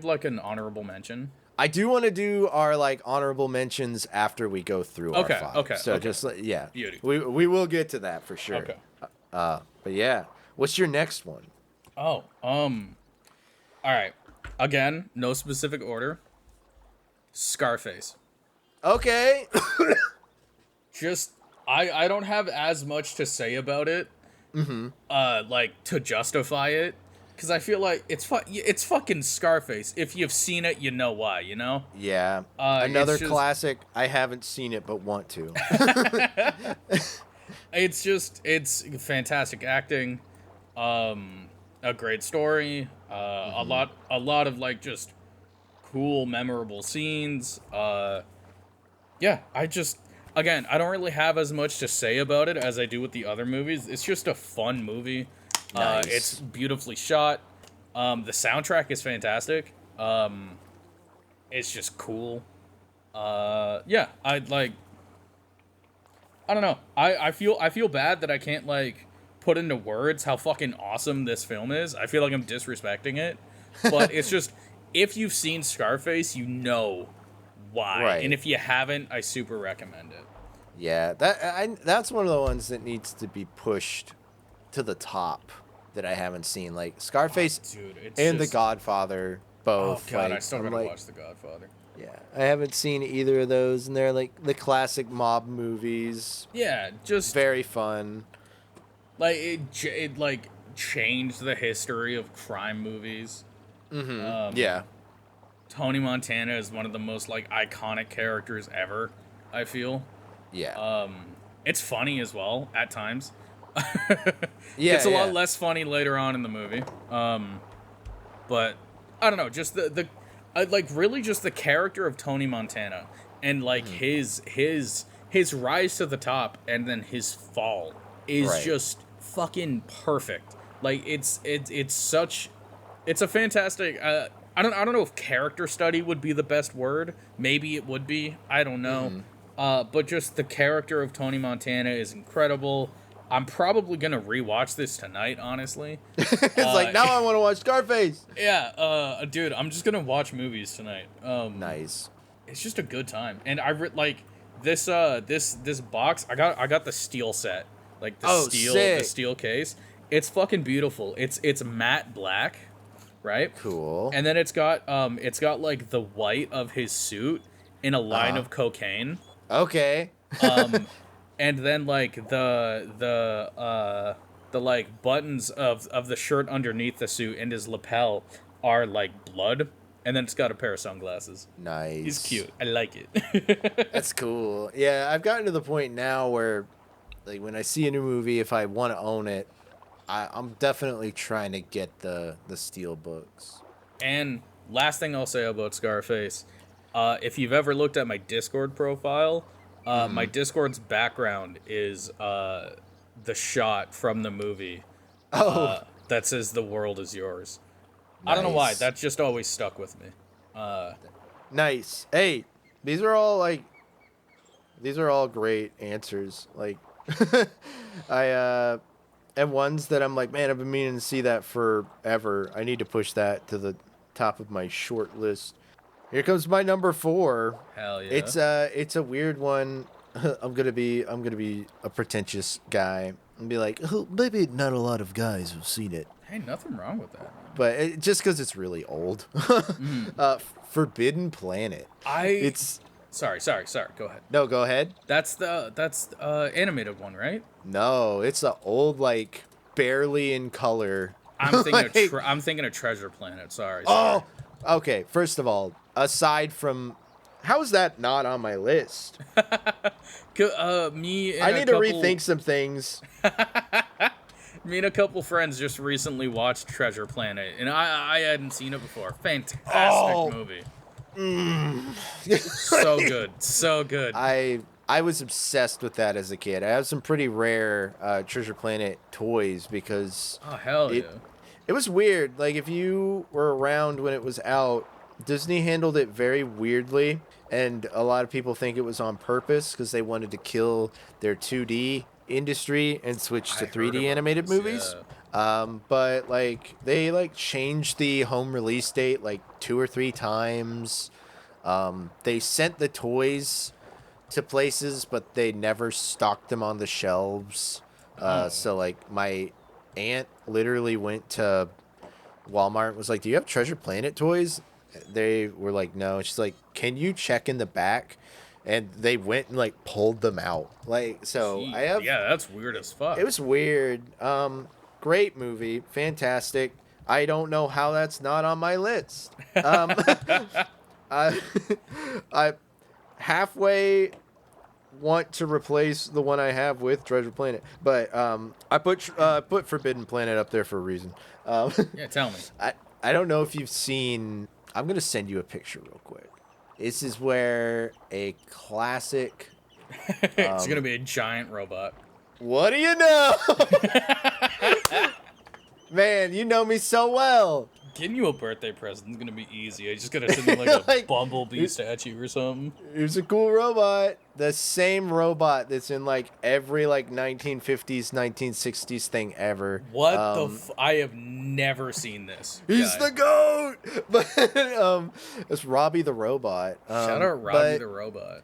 like an honorable mention? I do want to do our like honorable mentions after we go through our five. Okay. So just yeah. Beauty. We will get to that for sure. Okay. But yeah, what's your next one? Oh, all right. Again, no specific order. Scarface. Okay. Just I don't have as much to say about it. Like to justify it, because I feel like it's fucking Scarface. If you've seen it, you know why. You know. Yeah. Another classic. I haven't seen it but want to. It's fantastic acting, a great story, a lot of like just cool, memorable scenes. Yeah, again, I don't really have as much to say about it as I do with the other movies. It's just a fun movie. Nice. It's beautifully shot. The soundtrack is fantastic. It's just cool. Yeah, I don't know. I feel bad that I can't like put into words how fucking awesome this film is. I feel like I'm disrespecting it, but it's just, if you've seen Scarface, you know why. Right. And if you haven't, I super recommend it. Yeah, that's one of the ones that needs to be pushed to the top that I haven't seen. Like Scarface and The Godfather both. Oh god, like, I still gotta watch The Godfather. Yeah, I haven't seen either of those, and they're like the classic mob movies. Yeah, just very fun. Like it like changed the history of crime movies. Yeah. Tony Montana is one of the most like iconic characters ever, I feel. Yeah. It's funny as well at times. Yeah, it's a lot less funny later on in the movie. But I don't know, just the like really just the character of Tony Montana and like his rise to the top and then his fall is just fucking perfect. Like it's a fantastic I don't know if character study would be the best word. Maybe it would be. I don't know. But just the character of Tony Montana is incredible. I'm probably gonna rewatch this tonight, honestly. It's like, now I want to watch Scarface. Yeah, dude, I'm just gonna watch movies tonight. Nice. It's just a good time, and like this box. I got the steel set, like the steel case. It's fucking beautiful. It's matte black, right? Cool. And then it's got like the white of his suit in a line of cocaine. Okay. And then like the like buttons of the shirt underneath the suit and his lapel are like blood, and then it's got a pair of sunglasses. Nice. He's cute. I like it. That's cool. Yeah, I've gotten to the point now where, like, when I see a new movie, if I want to own it, I'm definitely trying to get the steel books. And last thing I'll say about Scarface, if you've ever looked at my Discord profile, my Discord's background is the shot from the movie that says "The world is yours." Nice. I don't know why. That just always stuck with me. Nice. Hey, these are all great answers. Like, I and ones that I'm like, man, I've been meaning to see that forever. I need to push that to the top of my short list. Here comes my number 4. Hell yeah. It's a weird one. I'm gonna be a pretentious guy and be like, oh, maybe not a lot of guys have seen it, Hey, nothing wrong with that, man. but just because it's really old. Forbidden Planet. It's Sorry. Go ahead. no, go ahead. That's the animated one, right? No, it's the old, like, barely in color. I'm thinking Like, I'm thinking of Treasure Planet. Sorry. oh, okay. First of all, aside from, how is that not on my list? Me and I need to rethink some things. Me and a couple friends just recently watched Treasure Planet, and I hadn't seen it before. Fantastic movie. So good. I was obsessed with that as a kid. I have some pretty rare Treasure Planet toys because Oh hell yeah. it was weird. Like, if you were around when it was out, Disney handled it very weirdly, and a lot of people think it was on purpose because they wanted to kill their 2D industry and switch to 3D animated movies. Yeah. But like they like changed the home release date like 2 or 3 times. They sent the toys to places, but they never stocked them on the shelves. So like my aunt literally went to Walmart and was like, "Do you have Treasure Planet toys?" They were like, "No." She's like, "Can you check in the back?" And they went and like pulled them out. Like, so Gee, I have. Yeah, that's weird as fuck. It was weird. Great movie, fantastic. I don't know how that's not on my list. I halfway want to replace the one I have with Treasure Planet, but I put Forbidden Planet up there for a reason. Yeah, tell me. I don't know if you've seen. I'm gonna send you a picture real quick. This is where a classic. It's gonna be a giant robot. What do you know? Man, you know me so well. Getting you a birthday present is gonna be easy. I just gotta send you like a bumblebee statue or something. Here's a cool robot. The same robot that's in like every like 1950s, 1960s thing ever. What I have never seen this. He's the GOAT! But it's Robbie the robot. Shout out Robbie the robot.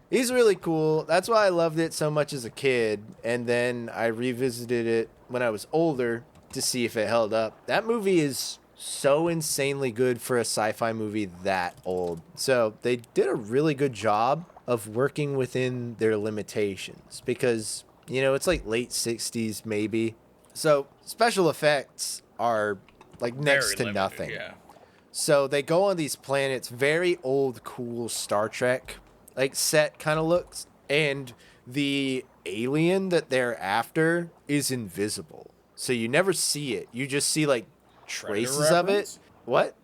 He's really cool. That's why I loved it so much as a kid. And then I revisited it when I was older to see if it held up. That movie is so insanely good for a sci-fi movie that old. So they did a really good job of working within their limitations because, you know, it's like late 60s maybe. So special effects are like next Very to limited, nothing. Yeah. So they go on these planets, very old, cool Star Trek like set kind of looks, and the alien that they're after is invisible. So you never see it. You just see like traces of it. What?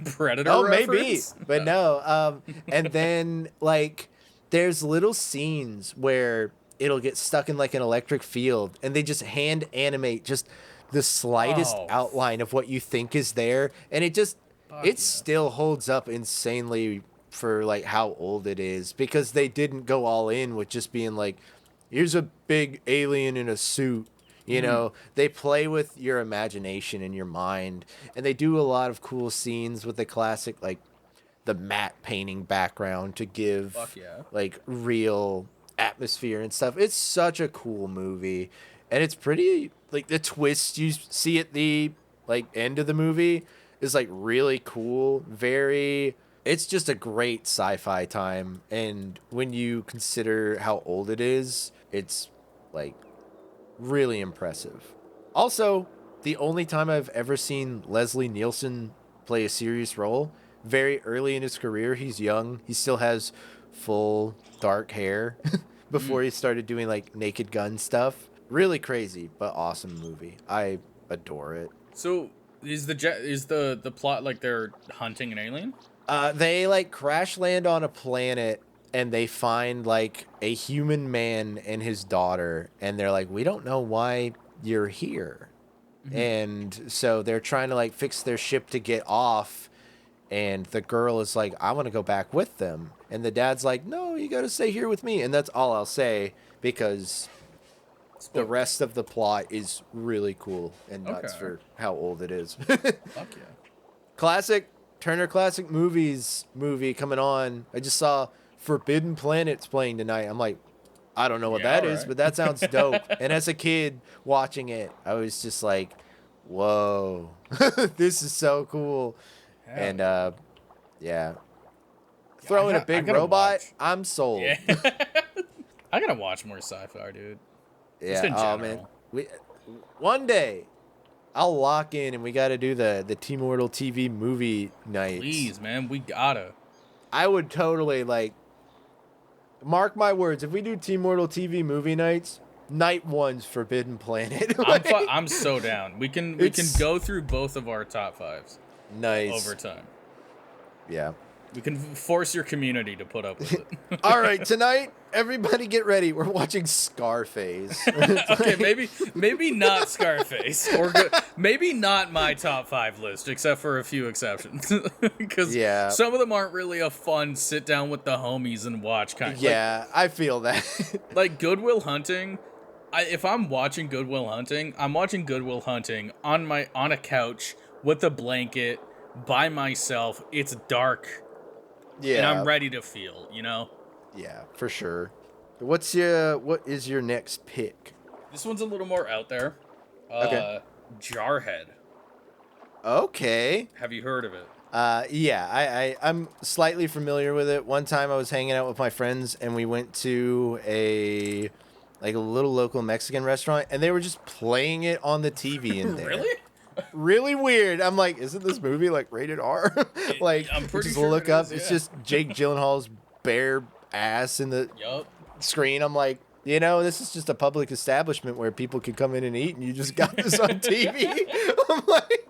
Predator Oh, reference? maybe. But no. And then like there's little scenes where it'll get stuck in like an electric field and they just hand animate just the slightest outline of what you think is there, and it still holds up insanely for like how old it is because they didn't go all in with just being like, here's a big alien in a suit. You know, they play with your imagination and your mind, and they do a lot of cool scenes with the classic, like the matte painting background to give like real atmosphere and stuff. It's such a cool movie, and it's pretty like the twist you see at the like end of the movie is like really cool. It's just a great sci-fi time, and when you consider how old it is, it's like really impressive. Also, the only time I've ever seen Leslie Nielsen play a serious role, very early in his career. He's young. He still has full dark hair before he started doing like Naked Gun stuff. Really crazy, but awesome movie. I adore it. So is the plot like they're hunting an alien? They like crash land on a planet and they find like a human man and his daughter, and they're like, we don't know why you're here. And so they're trying to like fix their ship to get off, and the girl is like, I want to go back with them, and the dad's like, no, you got to stay here with me. And that's all I'll say because the rest of the plot is really cool and nuts Okay. for how old it is. Fuck yeah. Classic Turner Classic Movies movie coming on. I just saw Forbidden Planets playing tonight. I'm like, I don't know what that is, alright. but that sounds dope. And as a kid watching it, I was just like, whoa, this is so cool. Hell And yeah. I Throwing a got- I big gotta robot, watch. I'm sold. Yeah. I gotta watch more sci-fi, dude. Just Yeah, in oh man. general. One day I'll lock in and we got to do the Tmortal TV movie nights. Please, man, we gotta. I would totally like mark my words. If we do Tmortal TV movie nights, night one's Forbidden Planet. Like, I'm so down. We can go through both of our top 5s nice over time. Yeah. We can force your community to put up with it. All right, tonight, everybody get ready. We're watching Scarface. Okay, maybe not Scarface, or maybe not my top 5 list, except for a few exceptions, because Yeah. some of them aren't really a fun sit down with the homies and watch kind. Yeah, I feel that. Like Good Will Hunting. If I'm watching Good Will Hunting, I'm watching Good Will Hunting on a couch with a blanket by myself. It's dark. Yeah. And I'm ready to feel, you know? Yeah, for sure. What is your next pick? This one's a little more out there. Okay. Jarhead. Okay. Have you heard of it? Yeah, I'm slightly familiar with it. One time I was hanging out with my friends and we went to a little local Mexican restaurant and they were just playing it on the TV in there. Really? Really weird. I'm like, isn't this movie like rated R? Like, I'm pretty just sure look it up. is, It's yeah. just Jake Gyllenhaal's bare ass in the Yup. screen. I'm like, this is just a public establishment where people can come in and eat, and you just got this on TV. I'm like,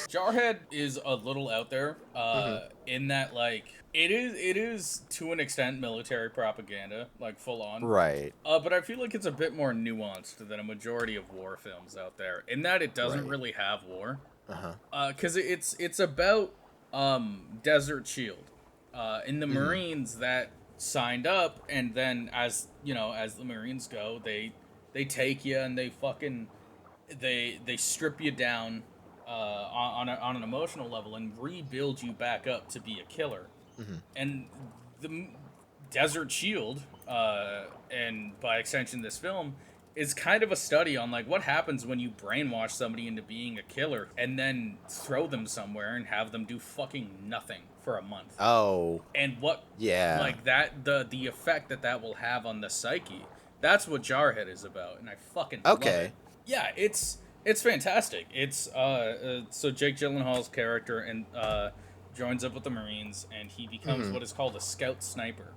Jarhead is a little out there, in that like it is to an extent military propaganda, like full on. right. But I feel like it's a bit more nuanced than a majority of war films out there, in that it doesn't Right. really have war. Uh-huh. Because it's about Desert Shield, in the Marines that signed up, and then as the Marines go, they take you and they fucking they strip you down on an emotional level and rebuild you back up to be a killer. And the Desert Shield, and by extension this film, is kind of a study on like what happens when you brainwash somebody into being a killer and then throw them somewhere and have them do fucking nothing for a month. Oh, And what, yeah. like that, the effect that will have on the psyche. That's what Jarhead is about, and I fucking love Okay. it. Yeah, it's fantastic. It's so Jake Gyllenhaal's character and joins up with the Marines, and he becomes what is called a scout sniper,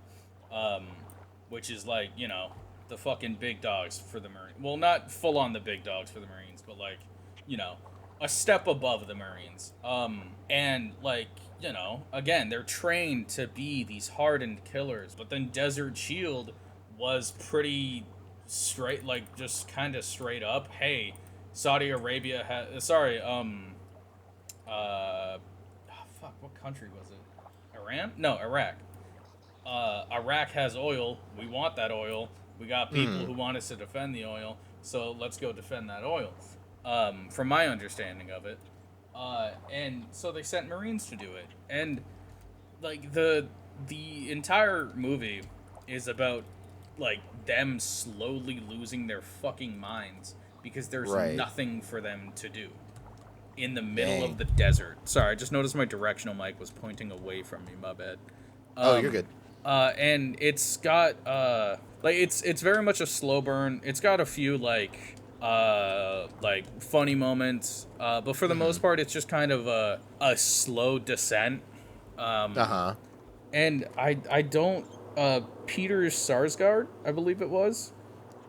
which is like the fucking big dogs for the Marines. Well, not full on the big dogs for the Marines, but like a step above the Marines. And like again, they're trained to be these hardened killers, but then Desert Shield was pretty straight, like just kind of straight up. Hey, Saudi Arabia fuck, what country was it? Iran? No, Iraq. Iraq has oil. We want that oil. We got people who want us to defend the oil, so let's go defend that oil. From my understanding of it. And so they sent Marines to do it. And like the entire movie is about like them slowly losing their fucking minds because there's Right. nothing for them to do in the middle Dang. of the desert. Sorry, I just noticed my directional mic was pointing away from me. My bad. Oh, you're good. And it's got it's very much a slow burn. It's got a few like funny moments, but for the most part, it's just kind of a slow descent. Uh-huh. And I don't Peter Sarsgaard, I believe it was.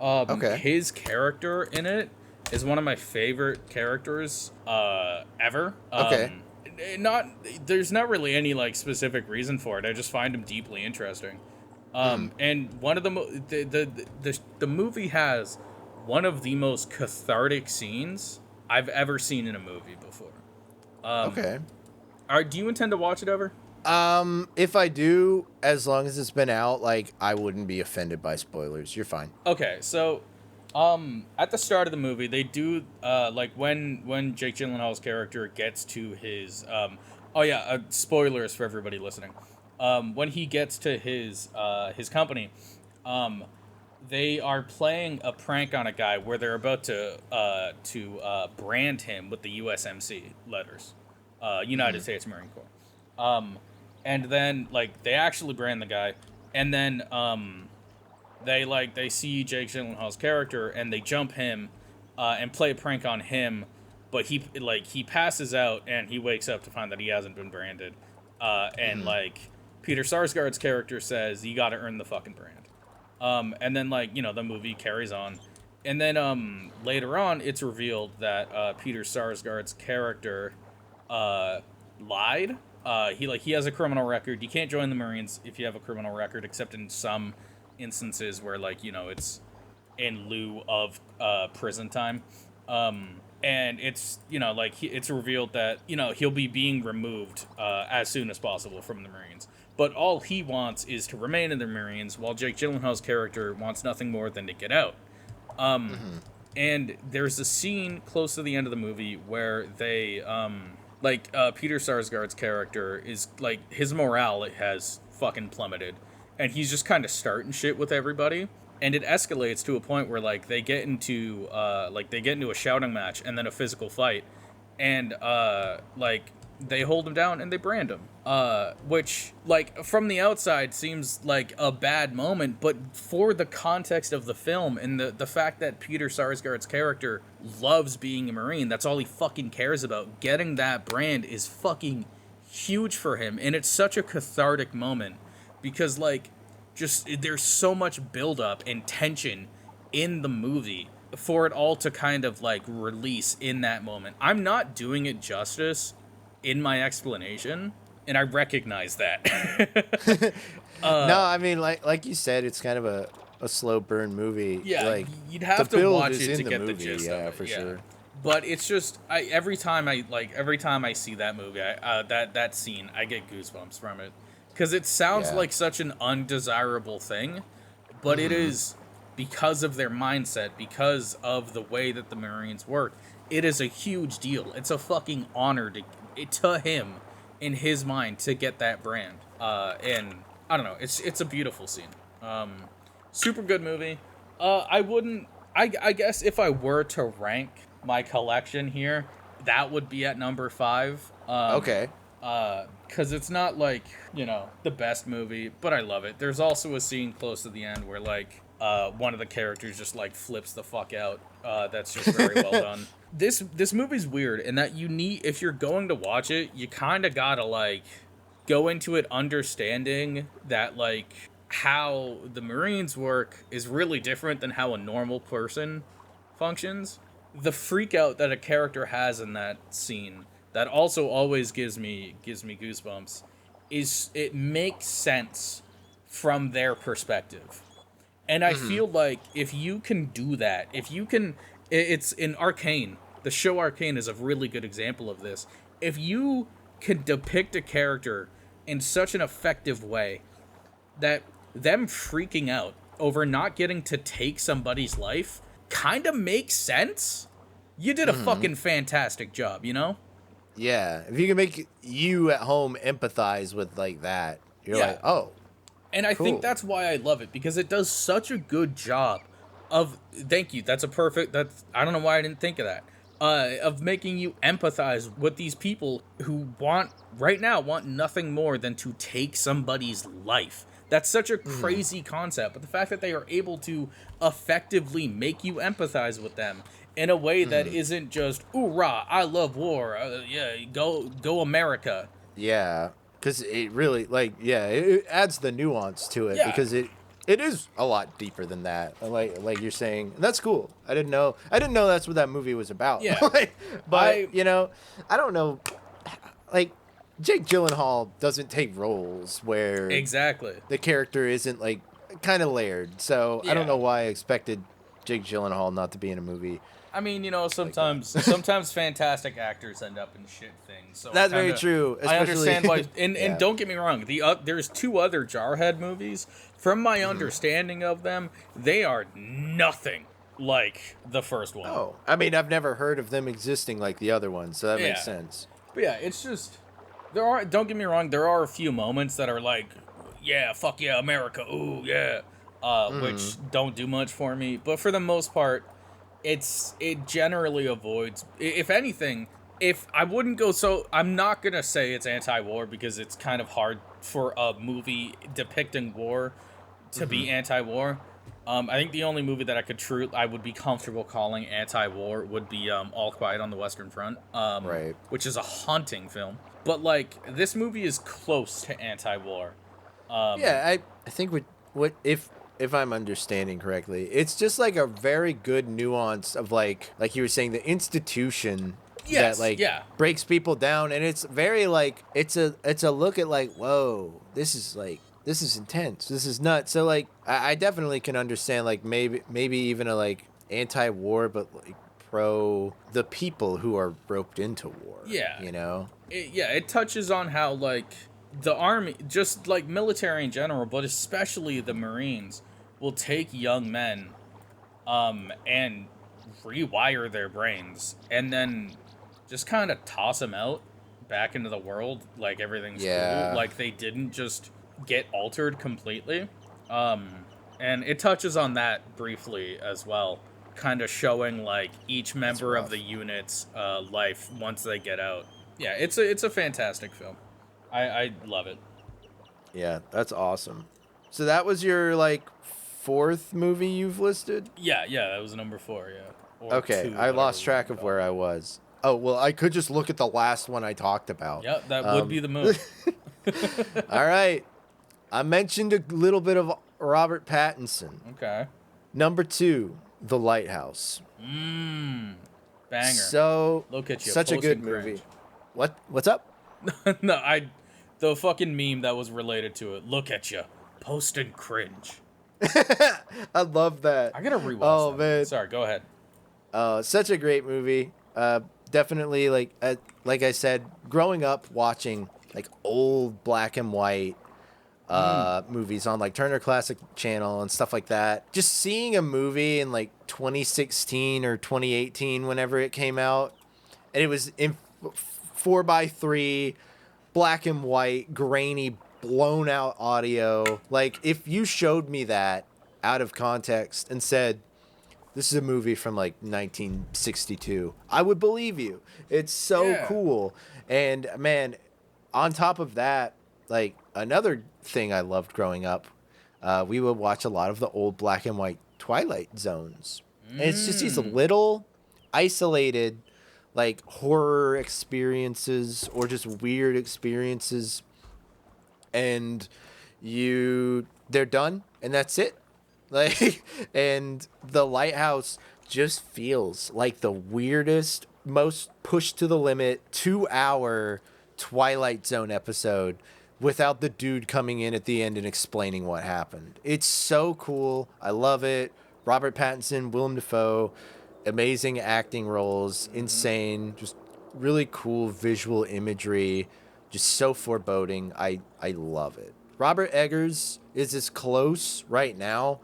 Okay. His character in it is one of my favorite characters ever. Okay. There's not really any like specific reason for it. I just find him deeply interesting. And one of the movie has one of the most cathartic scenes I've ever seen in a movie before. Okay. Do you intend to watch it ever? If I do, as long as it's been out, like, I wouldn't be offended by spoilers. You're fine. Okay, so At the start of the movie, they do like when Jake Gyllenhaal's character gets to his spoilers for everybody listening. When he gets to his company, they are playing a prank on a guy where they're about to brand him with the USMC letters, United States Marine Corps. And then like they actually brand the guy, and then they see Jake Gyllenhaal's character and they jump him, and play a prank on him, but he passes out and he wakes up to find that he hasn't been branded, and like Peter Sarsgaard's character says, "You got to earn the fucking brand." And then the movie carries on, and then later on it's revealed that Peter Sarsgaard's character lied. He has a criminal record. You can't join the Marines if you have a criminal record, except in some instances where it's in lieu of prison time. And it's it's revealed that he'll be being removed as soon as possible from the Marines. But all he wants is to remain in the Marines, while Jake Gyllenhaal's character wants nothing more than to get out. And there's a scene close to the end of the movie where they Peter Sarsgaard's character is his morale has fucking plummeted, and he's just kind of starting shit with everybody, and it escalates to a point where they get into a shouting match and then a physical fight, and they hold him down and they brand him, which from the outside seems like a bad moment, but for the context of the film and the fact that Peter Sarsgaard's character loves being a Marine, that's all he fucking cares about, getting that brand is fucking huge for him, and it's such a cathartic moment because there's so much buildup and tension in the movie for it all to kind of release in that moment. I'm not doing it justice in my explanation, and I recognize that. No, I mean, like you said, it's kind of a slow burn movie. Yeah, you'd have to watch it to get the gist of it. For sure. But it's just every time I see that movie, that scene, I get goosebumps from it, because it sounds like such an undesirable thing, but it is because of their mindset, because of the way that the Marines work. It is a huge deal. It's a fucking honor to him, in his mind, to get that brand. And I don't know, it's a beautiful scene. Super good movie. I guess if I were to rank my collection here, that would be at number 5. Okay. Because it's not the best movie, but I love it. There's also a scene close to the end where one of the characters just flips the fuck out. That's just very well done. This movie's weird in that if you're going to watch it, you kind of gotta go into it understanding that how the Marines work is really different than how a normal person functions. The freak out that a character has in that scene that also always gives me goosebumps is it makes sense from their perspective. And I feel if you can do that, it's in Arcane. The show Arcane is a really good example of this. If you can depict a character in such an effective way that them freaking out over not getting to take somebody's life kind of makes sense, you did a fucking fantastic job, Yeah, if you can make you at home empathize with that, you're oh. And I think that's why I love it, because it does such a good job of, thank you, I don't know why I didn't think of that, of making you empathize with these people who right now want nothing more than to take somebody's life. That's such a crazy concept, but the fact that they are able to effectively make you empathize with them in a way that isn't just, "Hoorah, I love war, go America." Yeah. Because it really, it adds the nuance to it, because it is a lot deeper than that. Like you're saying, and that's cool. I didn't know that's what that movie was about. Yeah. But I don't know. Jake Gyllenhaal doesn't take roles where the character isn't kind of layered. So I don't know why I expected Jake Gyllenhaal not to be in a movie. I mean, sometimes fantastic actors end up in shit things. So that's very true. I understand why. And don't get me wrong. There's 2 other Jarhead movies. From my understanding of them, they are nothing like the first one. Oh, I mean, I've never heard of them existing like the other ones, so that makes sense. But yeah, it's just don't get me wrong, there are a few moments that are like, yeah, fuck yeah, America, ooh yeah, which don't do much for me. But for the most part, it generally avoids. If anything, if I wouldn't go so, I'm not gonna say it's anti-war because it's kind of hard for a movie depicting war to be anti-war. I think the only movie that I would be comfortable calling anti-war would be All Quiet on the Western Front, Right. which is a haunting film. But like this movie is close to anti-war. Yeah, I think what if I'm understanding correctly, it's just like a very good nuance of like you were saying, the institution that like breaks people down, and it's very like it's a look at like, whoa, this is intense, this is nuts. So like I definitely can understand like maybe even a like anti-war, but like pro the people who are roped into war. Yeah, you know. It touches on how like the army, just like military in general, but especially the Marines, will take young men, and rewire their brains, and then just kind of toss them out back into the world like everything's cool. Like they didn't just get altered completely. And it touches on that briefly as well, kind of showing like each member of the unit's life once they get out. Yeah, it's a fantastic film. I love it. Yeah, that's awesome. So that was your like fourth movie you've listed? Yeah, that was number 4. Yeah. Or okay, 2, I lost track of where I was. Oh well, I could just look at the last one I talked about. Yep, that would be the move. All right, I mentioned a little bit of Robert Pattinson. Okay. Number 2, The Lighthouse. Banger. So look at you. Such a good movie. What's up? No, the fucking meme that was related to it. Look at you, post and cringe. I love that. I gotta rewatch. Oh that. man, Sorry, go ahead. Such a great movie. Definitely like I said, growing up watching like old black and white movies on like Turner Classic Channel and stuff like that. Just seeing a movie in like 2016 or 2018, whenever it came out, and it was in 4:3, black and white, grainy, blown out audio. Like if you showed me that out of context and said, this is a movie from like 1962, I would believe you. It's so cool. And man, on top of that, like another thing I loved growing up, we would watch a lot of the old black and white Twilight Zones. And it's just these little isolated like horror experiences or just weird experiences, and they're done and that's it. Like, and The Lighthouse just feels like the weirdest, most pushed to the limit 2-hour Twilight Zone episode without the dude coming in at the end and explaining what happened. It's so cool. I love it. Robert Pattinson, Willem Dafoe, amazing acting roles, insane, just really cool visual imagery, just so foreboding. I love it. Robert Eggers is as close right now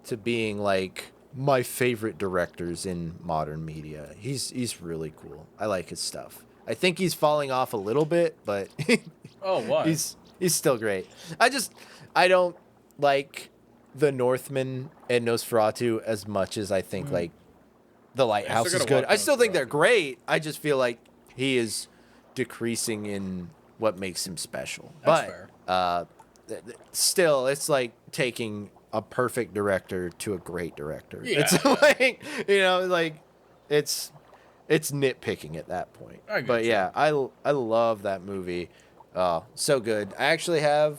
to being like my favorite directors in modern media. He's really cool. I like his stuff. I think he's falling off a little bit, but oh, what? He's still great. I don't like The Northman and Nosferatu as much as I think like The Lighthouse is good. I still think they're great. I just feel like he is decreasing in what makes him special. That's but fair. Still, it's like taking a perfect director to a great director. Yeah, it's like, you know, like it's nitpicking at that point. But yeah, I love that movie. So good. I actually have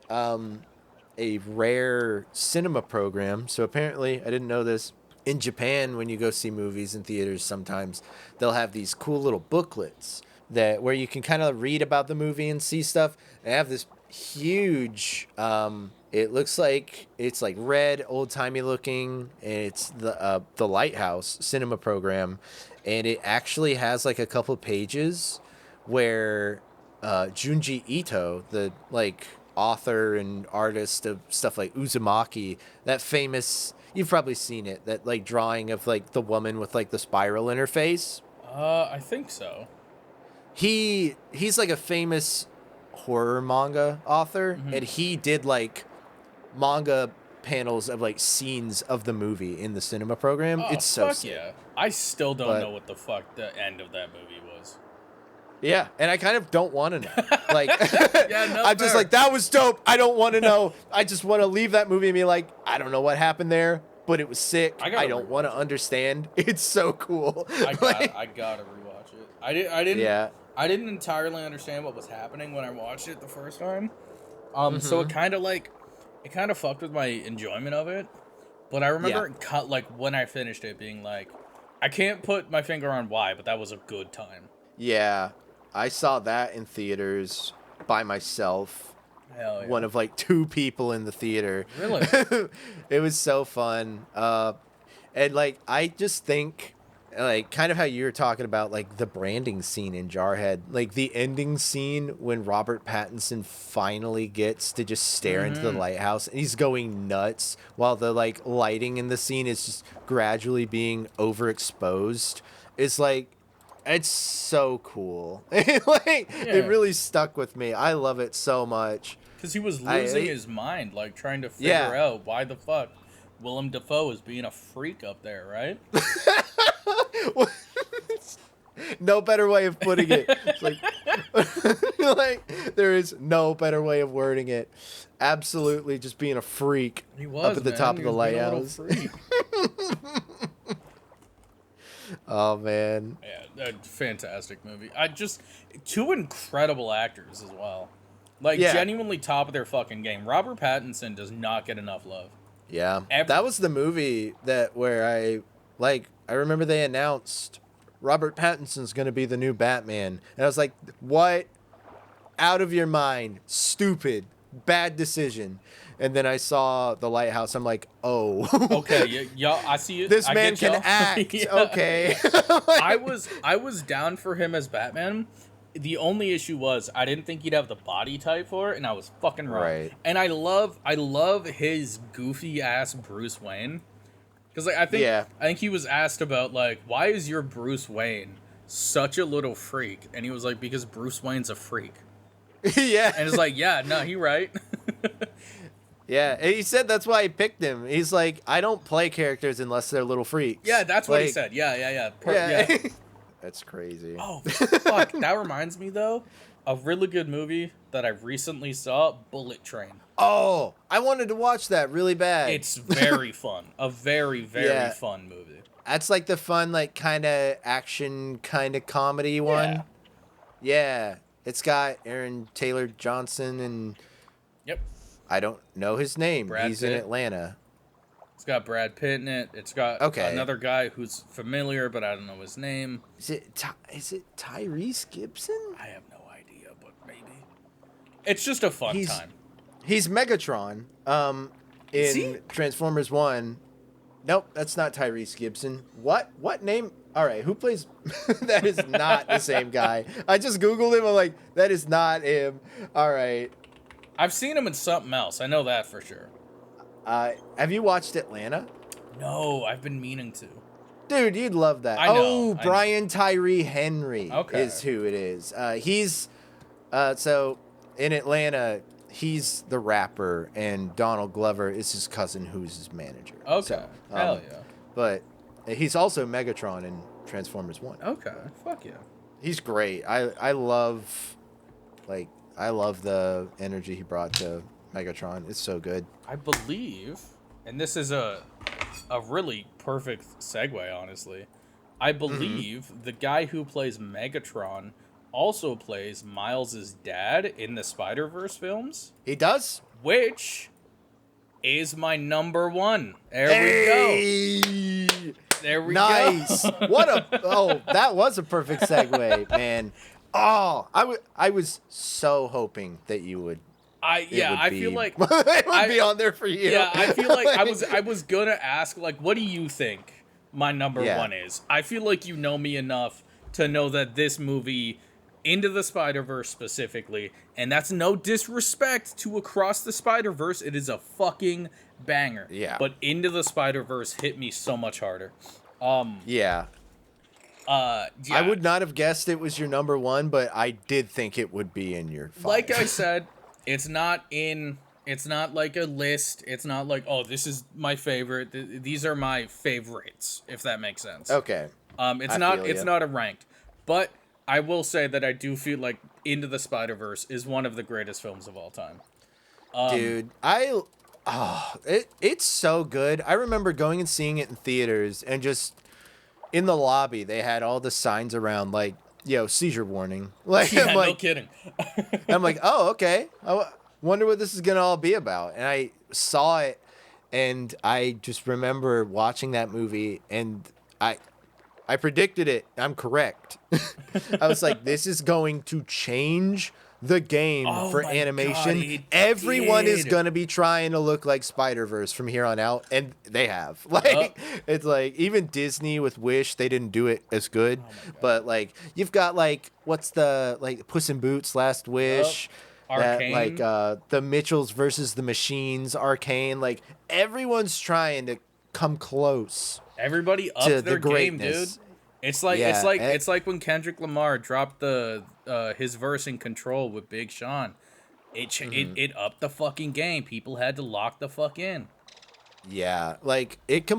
a rare cinema program. So apparently, I didn't know this. In Japan, when you go see movies in theaters, sometimes they'll have these cool little booklets where you can kind of read about the movie and see stuff. They have this huge, it looks like it's like red, old-timey looking, and it's the Lighthouse cinema program, and it actually has like a couple pages where Junji Ito, the like author and artist of stuff like Uzumaki, that famous you've probably seen it, that like drawing of like the woman with like the spiral in her face. I think so. He's like a famous horror manga author, Mhm. and he did like manga panels of like scenes of the movie in the cinema program. Oh, It's so fuck sick. yeah. I still don't But- know what the fuck the end of that movie was. Yeah, and I kind of don't want to know. Like, Yeah, no, I'm just fair. like, that was dope. I don't want to know. I just want to leave that movie and be like, I don't know what happened there, but it was sick. I I, gotta don't want to rewatch it. understand. It's so cool. I Like, gotta rewatch it. I didn't. yeah. I didn't entirely understand what was happening when I watched it the first time. So Mm-hmm. it kind of fucked with my enjoyment of it. But I remember it cut like when I finished it being like, I can't put my finger on why, but that was a good time. Yeah. I saw that in theaters by myself. Hell yeah. One of like 2 people in the theater. Really? It was so fun. And like, I just think, like, kind of how you were talking about, like, the branding scene in Jarhead, like the ending scene when Robert Pattinson finally gets to just stare into the lighthouse and he's going nuts while the like lighting in the scene is just gradually being overexposed. It's like, it's so cool. It really stuck with me. I love it so much. Because he was losing his mind, like trying to figure Yeah. out why the fuck Willem Dafoe is being a freak up there, right? No better way of putting it. It's like, like, there is no better way of wording it. Absolutely, just being a freak He was up at the man. top He of the was being a little lighthouse. freak. Oh man, Yeah, a fantastic movie. I just 2 incredible actors as well. Like Yeah. genuinely top of their fucking game. Robert Pattinson does not get enough love. yeah. Every- That was the movie where I remember they announced Robert Pattinson's gonna be the new Batman, and I was like, what? Out of your mind, stupid, bad decision. And then I saw The Lighthouse. I'm like, oh, Okay, yeah, I see it. this I man get can y'all. act. Yeah. Okay. I was down for him as Batman. The only issue was I didn't think he'd have the body type for it, and I was fucking wrong. Right. And I love his goofy ass Bruce Wayne. Because like, I think he was asked about like, why is your Bruce Wayne such a little freak? And he was like, because Bruce Wayne's a freak. Yeah. And it's like, yeah, no, he right. Yeah, and he said that's why he picked him. He's like, I don't play characters unless they're little freaks. Yeah, that's what he Like, said. Yeah. Yeah. Yeah. That's crazy. Oh, fuck. That reminds me, though, a really good movie that I recently saw, Bullet Train. Oh, I wanted to watch that really bad. It's very fun. A very, very Yeah. fun movie. That's like the fun, like, kind of action, kind of comedy one. Yeah. It's got Aaron Taylor Johnson and Yep. I don't know his name. Brad He's in Pitt. Atlanta. It's got Brad Pitt in it. It's got Okay. another guy who's familiar, but I don't know his name. Is it Tyrese Gibson? I have no idea, but maybe. It's just a fun He's- time. He's Megatron. Is he? In Transformers 1. Nope, that's not Tyrese Gibson. What name? All right, who plays? That is not the same guy. I just Googled him. I'm like, that is not him. All right. I've seen him in something else. I know that for sure. Have you watched Atlanta? No, I've been meaning to. Dude, you'd love that. I know, Oh, I know. Brian Tyree Henry Okay. is who it is. He's so in Atlanta, he's the rapper, and Donald Glover is his cousin, who's his manager. Okay. So, Hell yeah. But he's also Megatron in Transformers 1. Okay. Fuck yeah. He's great. I love the energy he brought to Megatron. It's so good. I believe, and this is a really perfect segue, honestly. I believe the guy who plays Megatron also plays Miles' dad in the Spider-Verse films, He does? which is my number one. There we go. Hey! There we Nice. go. That was a perfect segue, man. Oh, I was so hoping that you would. I feel like it would be on there for you. Yeah, I feel like I was gonna ask, like, what do you think my number Yeah. one is? I feel like you know me enough to know that this movie, Into the Spider-Verse specifically, and that's no disrespect to Across the Spider-Verse, it is a fucking banger. Yeah. But Into the Spider-Verse hit me so much harder. Yeah. Yeah. I would not have guessed it was your number one, but I did think it would be in your 5. Like I said, it's not like a list. It's not like, oh, this is my favorite. These are my favorites, if that makes sense. Okay. It's not a ranked. But I will say that I do feel like Into the Spider-Verse is one of the greatest films of all time. Dude, it's so good. I remember going and seeing it in theaters, and just in the lobby they had all the signs around like, yo, seizure warning. Like, Yeah, I'm like, no kidding. I'm like, oh, okay. I wonder what this is gonna all be about. And I saw it, and I just remember watching that movie, and I predicted it. I'm correct. I was like, this is going to change the game for animation. God, Everyone is going to be trying to look like Spider-Verse from here on out, and they have. Like, it's like, even Disney with Wish, they didn't do it as good. But, like, you've got, like, what's the, like, Puss in Boots, Last Wish. Arcane. That, like, the Mitchells versus the Machines, Arcane. Like, everyone's trying to come close. Everybody upped their game, dude. It's like when Kendrick Lamar dropped his verse in Control with Big Sean. It upped the fucking game. People had to lock the fuck in. Yeah, like it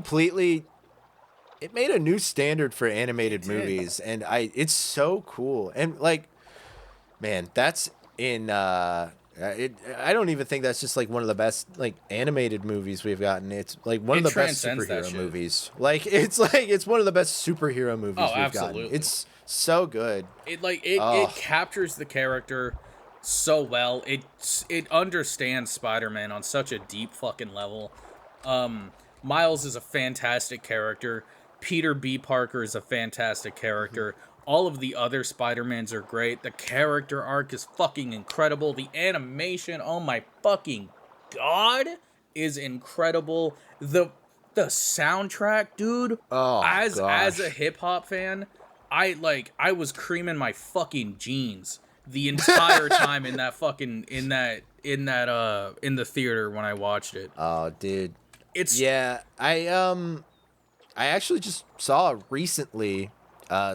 made a new standard for animated movies, and it's so cool. And like, man, that's in I don't even think that's just like one of the best like animated movies we've gotten. It's like one of the best superhero movies. Like it's one of the best superhero movies we've gotten. It's so good. It captures the character so well. It understands Spider-Man on such a deep fucking level. Miles is a fantastic character. Peter B. Parker is a fantastic character. All of the other Spider-Mans are great. The character arc is fucking incredible. The animation, oh my fucking god, is incredible. The soundtrack, dude. Oh, as a hip hop fan, I was creaming my fucking jeans the entire time in that fucking in the theater when I watched it. Oh, dude. I actually just saw recently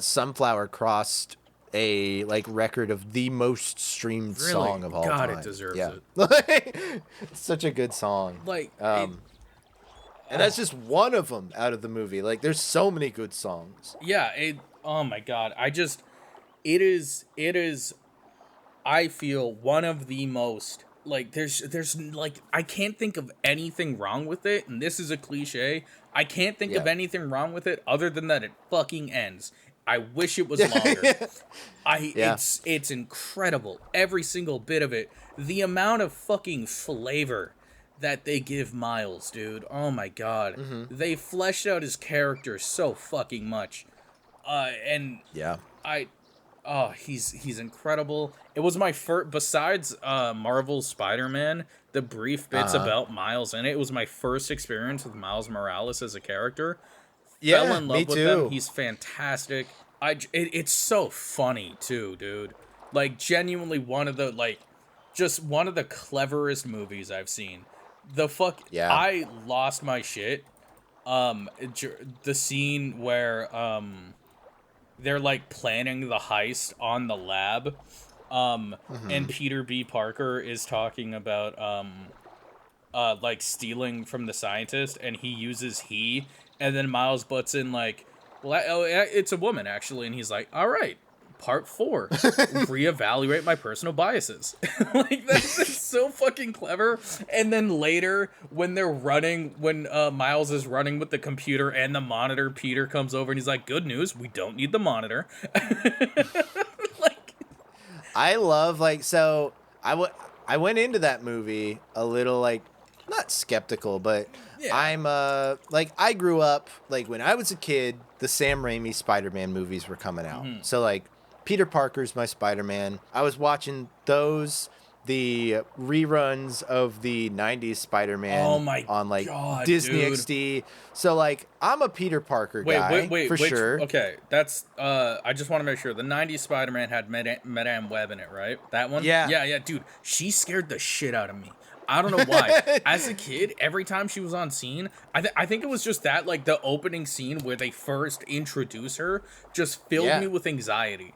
Sunflower crossed a like record of the most streamed song of all time. God, it deserves it. It's such a good song. Like, and that's just one of them out of the movie. Like, there's so many good songs. Yeah. Oh my god. It is. I feel one of the most like. There's like I can't think of anything wrong with it, and this is a cliche. I can't think of anything wrong with it other than that it fucking ends. I wish it was longer. It's incredible. Every single bit of it. The amount of fucking flavor that they give Miles, dude. Oh my god. They fleshed out his character so fucking much. He's incredible. It was my first, besides Marvel's Spider-Man, the brief bits about Miles in it, it was my first experience with Miles Morales as a character. Fell in love with him. He's fantastic. It's so funny too, dude. Like, genuinely one of the cleverest movies I've seen. I lost my shit. The scene where they're like planning the heist on the lab, and Peter B. Parker is talking about like stealing from the scientist, and he uses he, and then Miles butts in like, well, it's a woman actually, and he's like, all right, part 4, reevaluate my personal biases. Like, that's so fucking clever. And then later, when Miles is running with the computer and the monitor, Peter comes over and he's like, good news, we don't need the monitor. Like, I love, like, so I went into that movie a little, like, not skeptical, but I'm like, I grew up, like, when I was a kid, the Sam Raimi Spider-Man movies were coming out. So, like, Peter Parker's my Spider-Man. I was watching those, the reruns of the 90s Spider-Man on, like, God, Disney dude. XD. So, like, I'm a Peter Parker guy, for sure. Okay, that's, I just want to make sure. The 90s Spider-Man had Madame Web in it, right? That one? Yeah. Yeah, dude. She scared the shit out of me. I don't know why. As a kid, every time she was on scene, I think it was just that, like, the opening scene where they first introduce her just filled me with anxiety.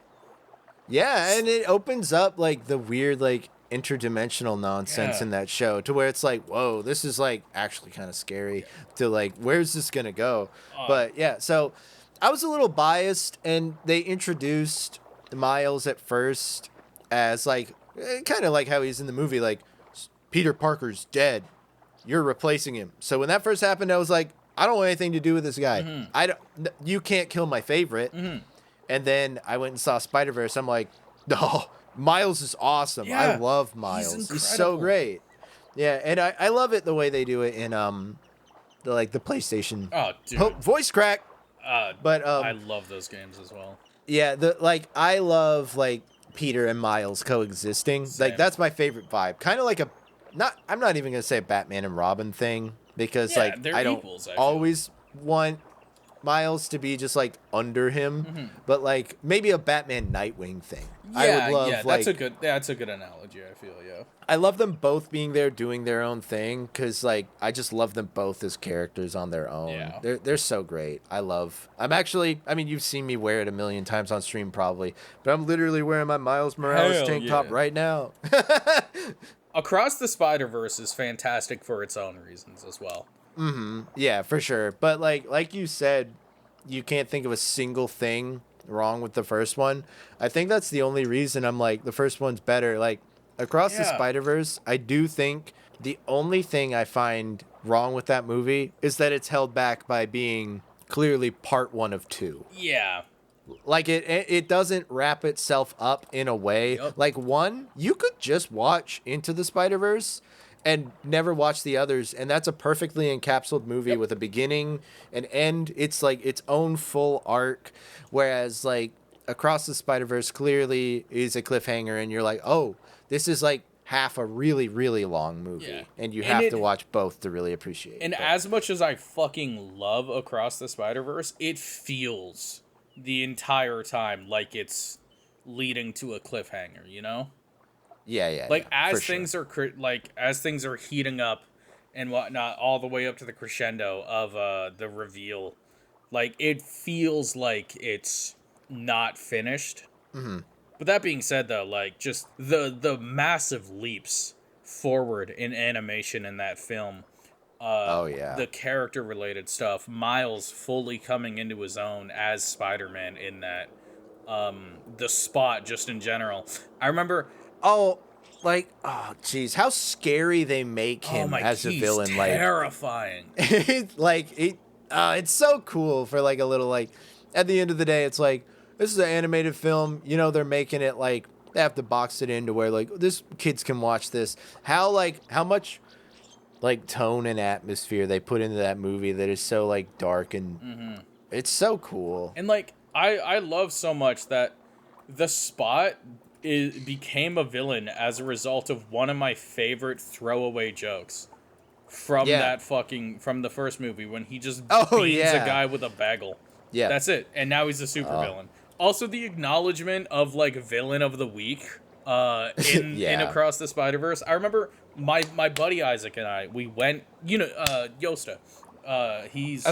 Yeah, and it opens up, like, the weird, like, interdimensional nonsense in that show to where it's like, whoa, this is, like, actually kind of scary to, like, where's this gonna go? But, yeah, so I was a little biased, and they introduced Miles at first as, like, kind of like how he's in the movie, like, Peter Parker's dead. You're replacing him. So when that first happened, I was like, I don't want anything to do with this guy. You can't kill my favorite. And then I went and saw Spider-Verse. I'm like, no, Miles is awesome. Yeah, I love Miles. He's so great. Yeah, and I love it the way they do it in the PlayStation. Oh, dude. Voice crack. But I love those games as well. Yeah, I love like Peter and Miles coexisting. Same. Like that's my favorite vibe. Kind of like I'm not even gonna say a Batman and Robin thing because like I don't always want Miles to be just like under him, but like maybe a Batman Nightwing thing. Yeah, I would love, that's a good analogy. I feel I love them both being there doing their own thing because like I just love them both as characters on their own. Yeah. They're so great. I mean you've seen me wear it a million times on stream probably, but I'm literally wearing my Miles Morales tank top right now. Across the Spider-Verse is fantastic for its own reasons as well. Yeah, for sure. But like you said, you can't think of a single thing wrong with the first one. I think that's the only reason I'm like the first one's better. Like Across the Spider-Verse, I do think the only thing I find wrong with that movie is that it's held back by being clearly part 1 of 2. Yeah. Like it doesn't wrap itself up in a way. Like 1, you could just watch Into the Spider-Verse and never watch the others, and that's a perfectly encapsulated movie with a beginning and end. It's like its own full arc, whereas like Across the Spider-Verse clearly is a cliffhanger, and you're like, oh, this is like half a really, really long movie, and you have to watch both to really appreciate it. And as much as I fucking love Across the Spider-Verse, it feels the entire time like it's leading to a cliffhanger, you know? Yeah. Like as things are heating up and whatnot, all the way up to the crescendo of the reveal, like it feels like it's not finished. But that being said, though, like just the massive leaps forward in animation in that film. The character related stuff, Miles fully coming into his own as Spider-Man in that. The Spot just in general. I remember. Oh, jeez, how scary they make him as a villain! Terrifying. It's so cool for like a little like. At the end of the day, it's like this is an animated film. You know, they're making it like they have to box it into where like this kids can watch this. How much like tone and atmosphere they put into that movie that is so like dark and it's so cool. And like I love so much that the Spot became a villain as a result of one of my favorite throwaway jokes from from the first movie when he just beats a guy with a bagel. Yeah. That's it. And now he's a supervillain. Also the acknowledgement of like villain of the week in Across the Spider-Verse. I remember my buddy Isaac and I, we went, Yosta. He's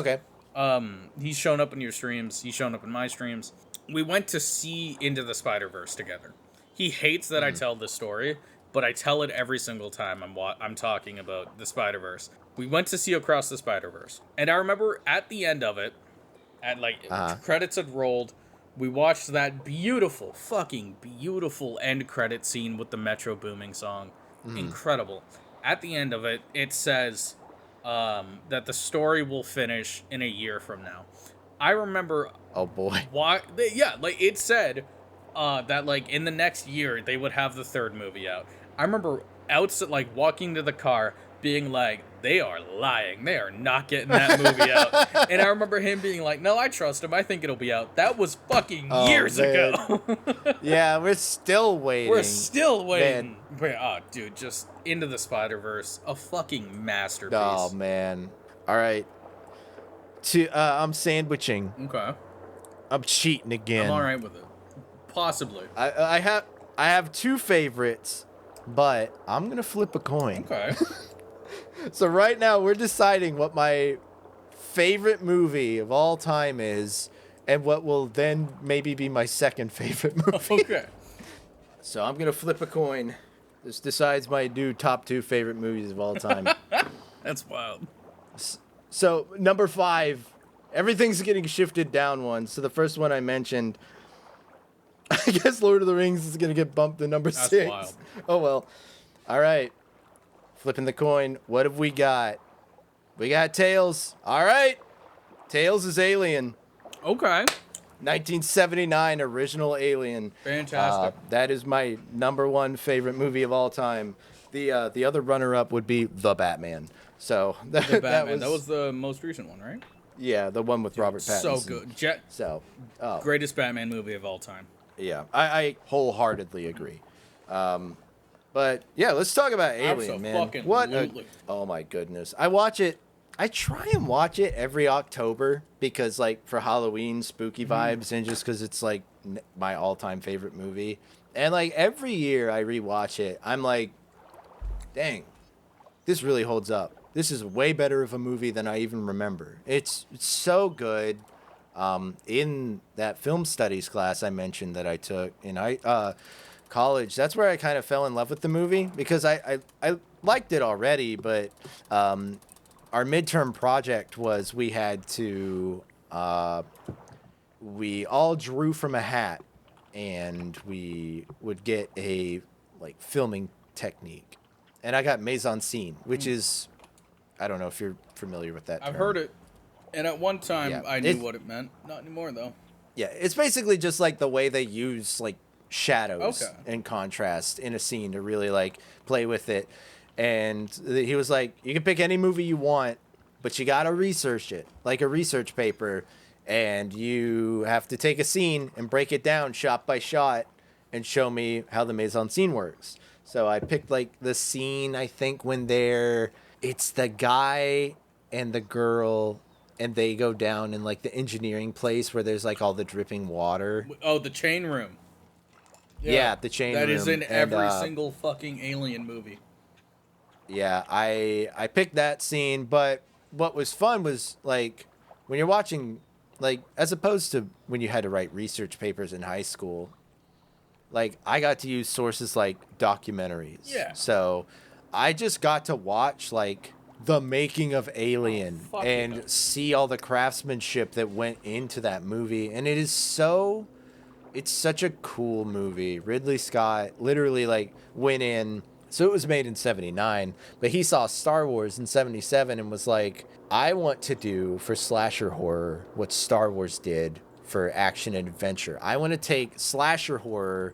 shown up in your streams, he's shown up in my streams. We went to see Into the Spider-Verse together. He hates that I tell this story, but I tell it every single time I'm talking about the Spider-Verse. We went to see Across the Spider-Verse. And I remember at the end of it, at credits had rolled, we watched that fucking beautiful end credit scene with the Metro Booming song. Incredible. At the end of it, it says that the story will finish in a year from now. I remember... Oh, boy. It said that, like, in the next year, they would have the third movie out. I remember walking to the car, being like, they are lying. They are not getting that movie out. And I remember him being like, no, I trust him. I think it'll be out. That was fucking years ago. Yeah, we're still waiting. But, dude, just Into the Spider-Verse, a fucking masterpiece. Oh, man. All right. I'm sandwiching. Okay. I'm cheating again. I'm all right with it. Possibly. I have two favorites. but I'm gonna flip a coin. Okay. So right now we're deciding what my favorite movie of all time is, and what will then maybe be my second favorite movie. Okay. So I'm gonna flip a coin. This decides my new top 2 favorite movies of all time. That's wild. So number 5, everything's getting shifted down one. So the first one I mentioned, I guess Lord of the Rings is gonna get bumped to number 6. Wild. Oh well. All right. Flipping the coin. What have we got? We got Tails. All right. Tails is Alien. Okay. 1979 original Alien. Fantastic. That is my number 1 favorite movie of all time. The other runner-up would be The Batman. So The Batman. That was the most recent one, right? yeah, the one with Robert Pattinson. So good. So Greatest Batman movie of all time. yeah, I wholeheartedly agree. But yeah, let's talk about Alien, man. Absolutely. Oh my goodness, I watch it. I try and watch it every October because, like, for Halloween, spooky vibes, and just because it's like my all-time favorite movie. And like every year I rewatch it, I'm like, dang, this really holds up. This is way better of a movie than I even remember. It's so good. In that film studies class I mentioned that I took in college, that's where I kind of fell in love with the movie because I liked it already, but our midterm project was we had to we all drew from a hat, and we would get a like filming technique, and I got mise en scene, which is, I don't know if you're familiar with that term. I've heard it, and at one time Yeah. I knew what it meant. Not anymore though. Yeah, it's basically just like the way they use like shadows Okay. and contrast in a scene to really like play with it. And he was like, you can pick any movie you want, but you gotta research it like a research paper, and you have to take a scene and break it down shot by shot and show me how the mise en scene works. So I picked like the scene, I think, when it's the guy and the girl, and they go down in like the engineering place where there's like all the dripping water. Oh, the chain room. Yeah, the chain room. That is in And, every single fucking Alien movie. Yeah, I picked that scene, but what was fun was like when you're watching, like, as opposed to when you had to write research papers in high school, like I got to use sources like documentaries. Yeah. So I just got to watch like the making of Alien and yeah. see all the craftsmanship that went into that movie, and it's such a cool movie. Ridley Scott literally like went in. So it was made in 79, but he saw Star Wars in 77 and was like, I want to do for slasher horror what Star Wars did for action and adventure. I want to take slasher horror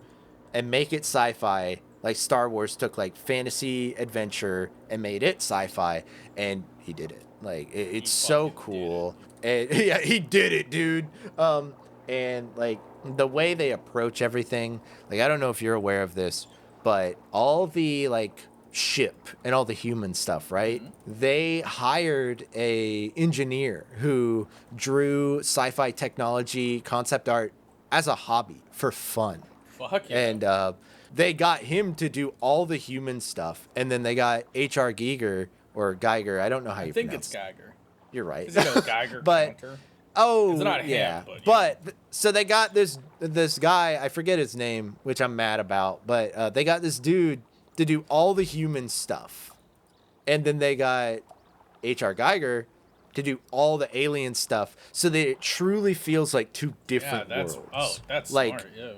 and make it sci-fi, like Star Wars took like fantasy adventure and made it sci-fi, and he did it. Like it's so cool. And yeah, he did it, dude. And like the way they approach everything, like I don't know if you're aware of this, but all the like ship and all the human stuff, right? Mm-hmm. They hired a engineer who drew sci-fi technology concept art as a hobby for fun. Fuck yeah. And they got him to do all the human stuff, and then they got H.R. Giger or Geiger. I don't know how you pronounce it. I think it's Geiger. You're right. Is it a Geiger but counter? Oh, It's not yeah. him, But so they got this guy, I forget his name, which I'm mad about, but they got this dude to do all the human stuff. And then they got H.R. Geiger to do all the alien stuff, so that it truly feels like two different worlds. Oh, that's like, smart, yeah.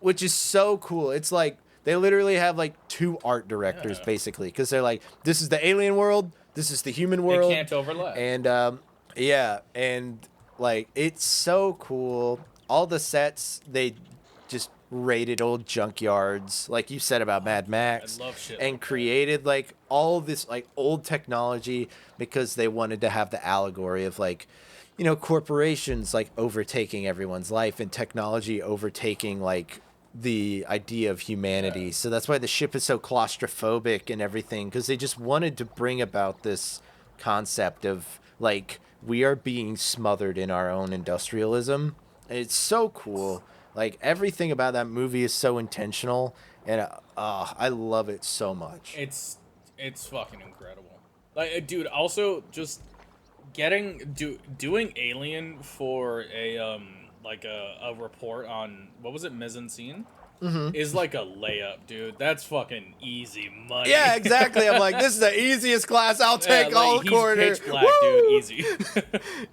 Which is so cool. It's like they literally have like two art directors, basically, because they're like, this is the alien world, this is the human world. They can't overlap. And yeah, and like it's so cool. All the sets, they just raided old junkyards, like you said about Mad Max, I love shit and like created like all this like old technology because they wanted to have the allegory of like, you know, corporations like overtaking everyone's life and technology overtaking like the idea of humanity. So that's why the ship is so claustrophobic and everything, because they just wanted to bring about this concept of like we are being smothered in our own industrialism. And it's so cool. Like everything about that movie is so intentional, and I love it so much. It's fucking incredible. Like, dude, also just doing Alien for a like a report on, what was it, mise en scene, is like a layup, dude. That's fucking easy money. Yeah, exactly. I'm like, this is the easiest class I'll take like, all he's quarter. pitch black, dude. Easy.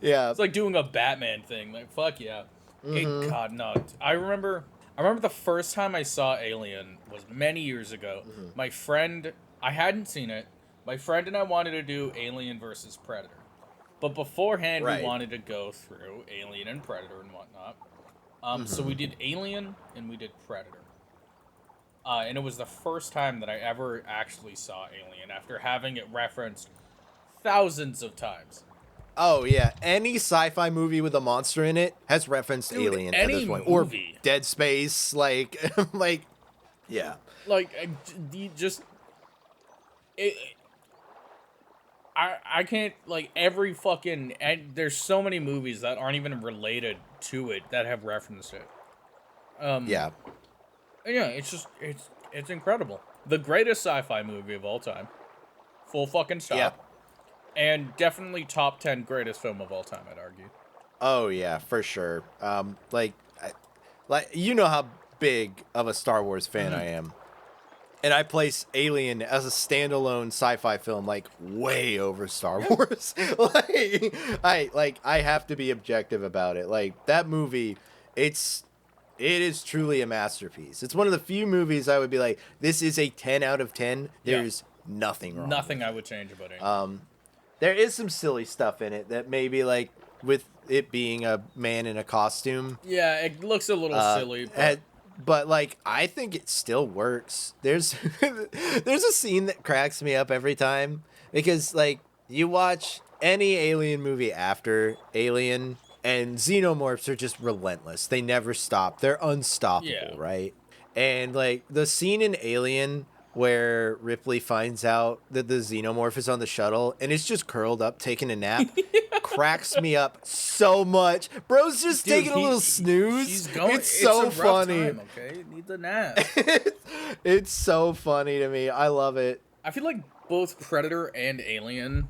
Yeah. It's like doing a Batman thing. Like, fuck yeah. God, no. I remember the first time I saw Alien was many years ago. My friend, I hadn't seen it. My friend and I wanted to do Alien versus Predator. But beforehand, Right. we wanted to go through Alien and Predator and whatnot. So we did Alien and we did Predator. And it was the first time that I ever actually saw Alien after having it referenced thousands of times. Oh yeah, any sci-fi movie with a monster in it has referenced Dude, Alien at any this point, movie. or Dead Space, like, like, yeah. Like, I can't, like, every fucking, and there's so many movies that aren't even related to it that have referenced it. Yeah. Yeah, it's incredible. The greatest sci-fi movie of all time. Full fucking stop. Yeah. And definitely top 10 greatest film of all time, I'd argue. Oh yeah, for sure. Like you know how big of a Star Wars fan I am, and I place Alien as a standalone sci-fi film like way over Star Wars. I have to be objective about it. Like, that movie, it is truly a masterpiece. It's one of the few movies I would be like, this is a 10 out of 10. There's nothing wrong. Nothing I would change about it. There is some silly stuff in it that maybe, like, with it being a man in a costume. Yeah, it looks a little silly. But like, I think it still works. There's a scene that cracks me up every time, because like, you watch any Alien movie after Alien, and xenomorphs are just relentless. They never stop. They're unstoppable, right? And like, the scene in Alien where Ripley finds out that the xenomorph is on the shuttle and it's just curled up taking a nap cracks me up so much. Bro's just taking a little snooze. She's going, it's so a funny. Rough time, okay? Needs a nap. It's so funny to me. I love it. I feel like both Predator and Alien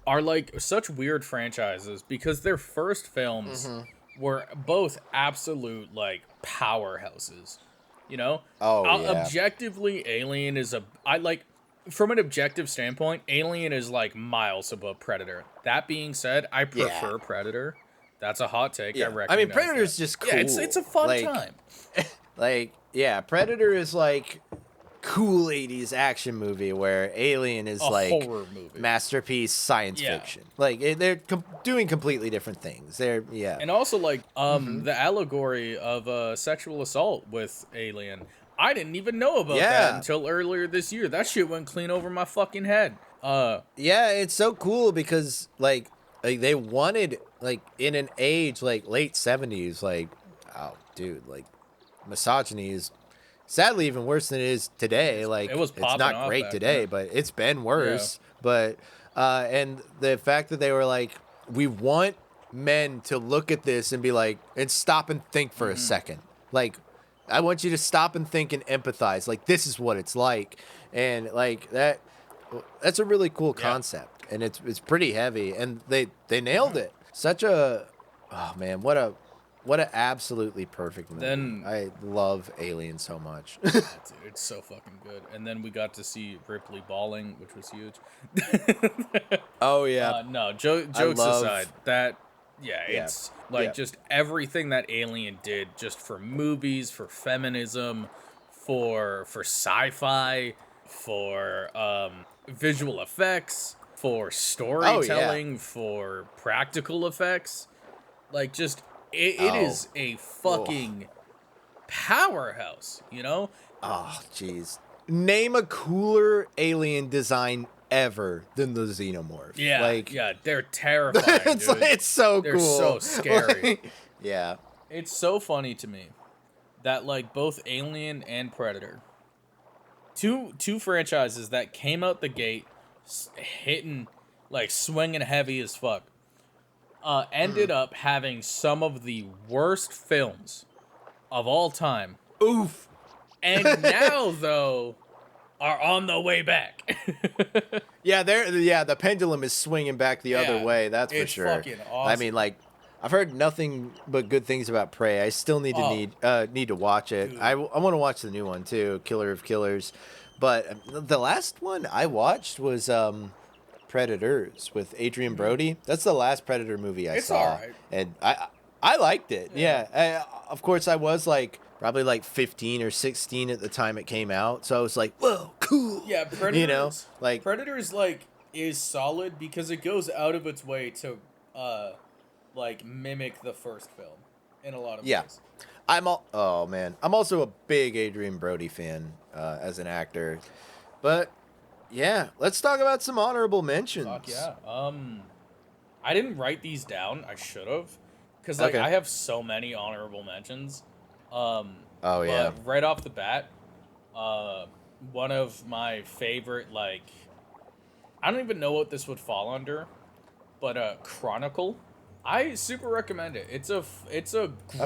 are like such weird franchises because their first films were both absolute like powerhouses. You know? Oh, yeah. Objectively, Alien is from an objective standpoint, Alien is like miles above Predator. That being said, I prefer Predator. That's a hot take. Yeah. I recognize. I mean, Predator's just cool. Yeah, it's a fun time. Like, yeah, Predator is like cool 80s action movie, where Alien is like horror movie, masterpiece science fiction. Like, they're doing completely different things. They're and also like the allegory of sexual assault with Alien. I didn't even know about that until earlier this year. That shit went clean over my fucking head. Yeah, it's so cool because like they wanted, like, in an age like late 70s, like, oh dude, like, misogyny is sadly even worse than it is today. Like, it's not great today, but it's been worse. But and the fact that they were like, we want men to look at this and be like, and stop and think for a second. Like, I want you to stop and think and empathize. Like, this is what it's like. And like, that's a really cool concept, and it's pretty heavy, and they nailed it. Such a, oh man, what a absolutely perfect movie. Then I love Alien so much. Dude, it's so fucking good. And then we got to see Ripley bawling, which was huge. Oh yeah. No, jokes aside, it's like just everything that Alien did, just for movies, for feminism, for sci-fi, for visual effects, for storytelling, for practical effects. Like, just it is a fucking powerhouse, you know? Oh, jeez. Name a cooler alien design ever than the xenomorph. Yeah, like, they're terrifying, it's, dude. It's so they're cool. So scary. Like, yeah. It's so funny to me that, like, both Alien and Predator, two franchises that came out the gate hitting, like, swinging heavy as fuck, ended up having some of the worst films of all time. Oof. And now, though, are on the way back. Yeah, the pendulum is swinging back the other way. That's for sure. It's fucking awesome. I mean, like, I've heard nothing but good things about Prey. I still need to watch it. Dude. I want to watch the new one too, Killer of Killers. But the last one I watched was Predators with Adrian Brody. That's the last Predator movie I saw, alright. and I liked it. Yeah, of course I was like probably like 15 or 16 at the time it came out, so I was like, whoa, cool. Yeah, Predators. You know, like Predators, like, is solid because it goes out of its way to like mimic the first film in a lot of ways. I'm also a big Adrian Brody fan as an actor, but yeah, let's talk about some honorable mentions. Fuck yeah. I didn't write these down. I should have, because like I have so many honorable mentions. But right off the bat, one of my favorite, like, I don't even know what this would fall under, but Chronicle. I super recommend it. It's a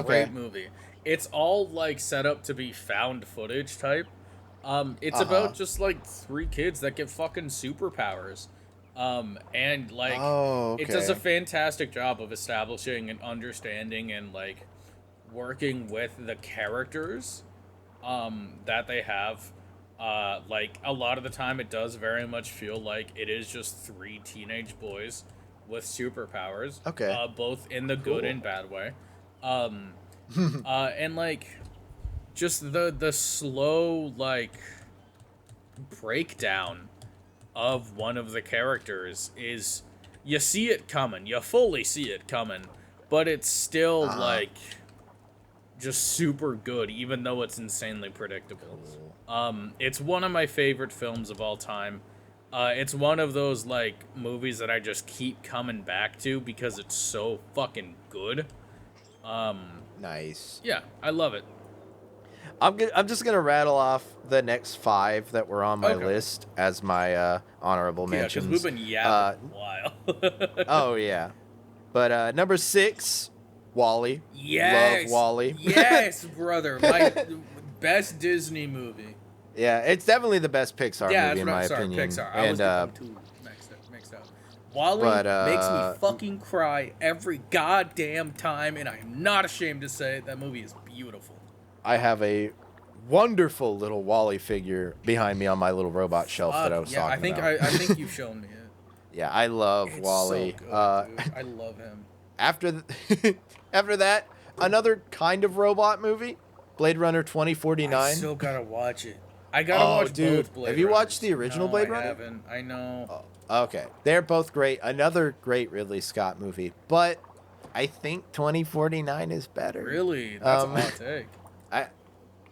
great movie. It's all like set up to be found footage type. It's about just like 3 kids that get fucking superpowers. And like it does a fantastic job of establishing and understanding and like working with the characters that they have. Like a lot of the time it does very much feel like it is just 3 teenage boys with superpowers. Both in the good and bad way. And like just the slow like breakdown of one of the characters is you see it coming, you fully see it coming, but it's still like just super good even though it's insanely predictable. It's one of my favorite films of all time. It's one of those like movies that I just keep coming back to because it's so fucking good. Nice. Yeah, I love it. I'm just gonna rattle off the next 5 that were on my list as my honorable mentions. Yeah, because we've been yapping a while. Oh yeah, but number 6, WALL-E. Yes, love WALL-E. Yes, brother, my best Disney movie. Yeah, it's definitely the best Pixar movie in my opinion. Pixar. I was too mixed up. WALL-E makes me fucking cry every goddamn time, and I am not ashamed to say it. That movie is beautiful. I have a wonderful little WALL-E figure behind me on my little robot shelf that I was talking about. I think you've shown me it. Yeah, I love WALL-E. So good, dude. I love him. After that, another kind of robot movie, Blade Runner 2049. I still gotta watch it. I gotta watch both Blade Have you Runners. watched the original Blade Runner? I haven't. I know. Oh, okay. They're both great. Another great Ridley Scott movie. But I think 2049 is better. Really? That's a hot take.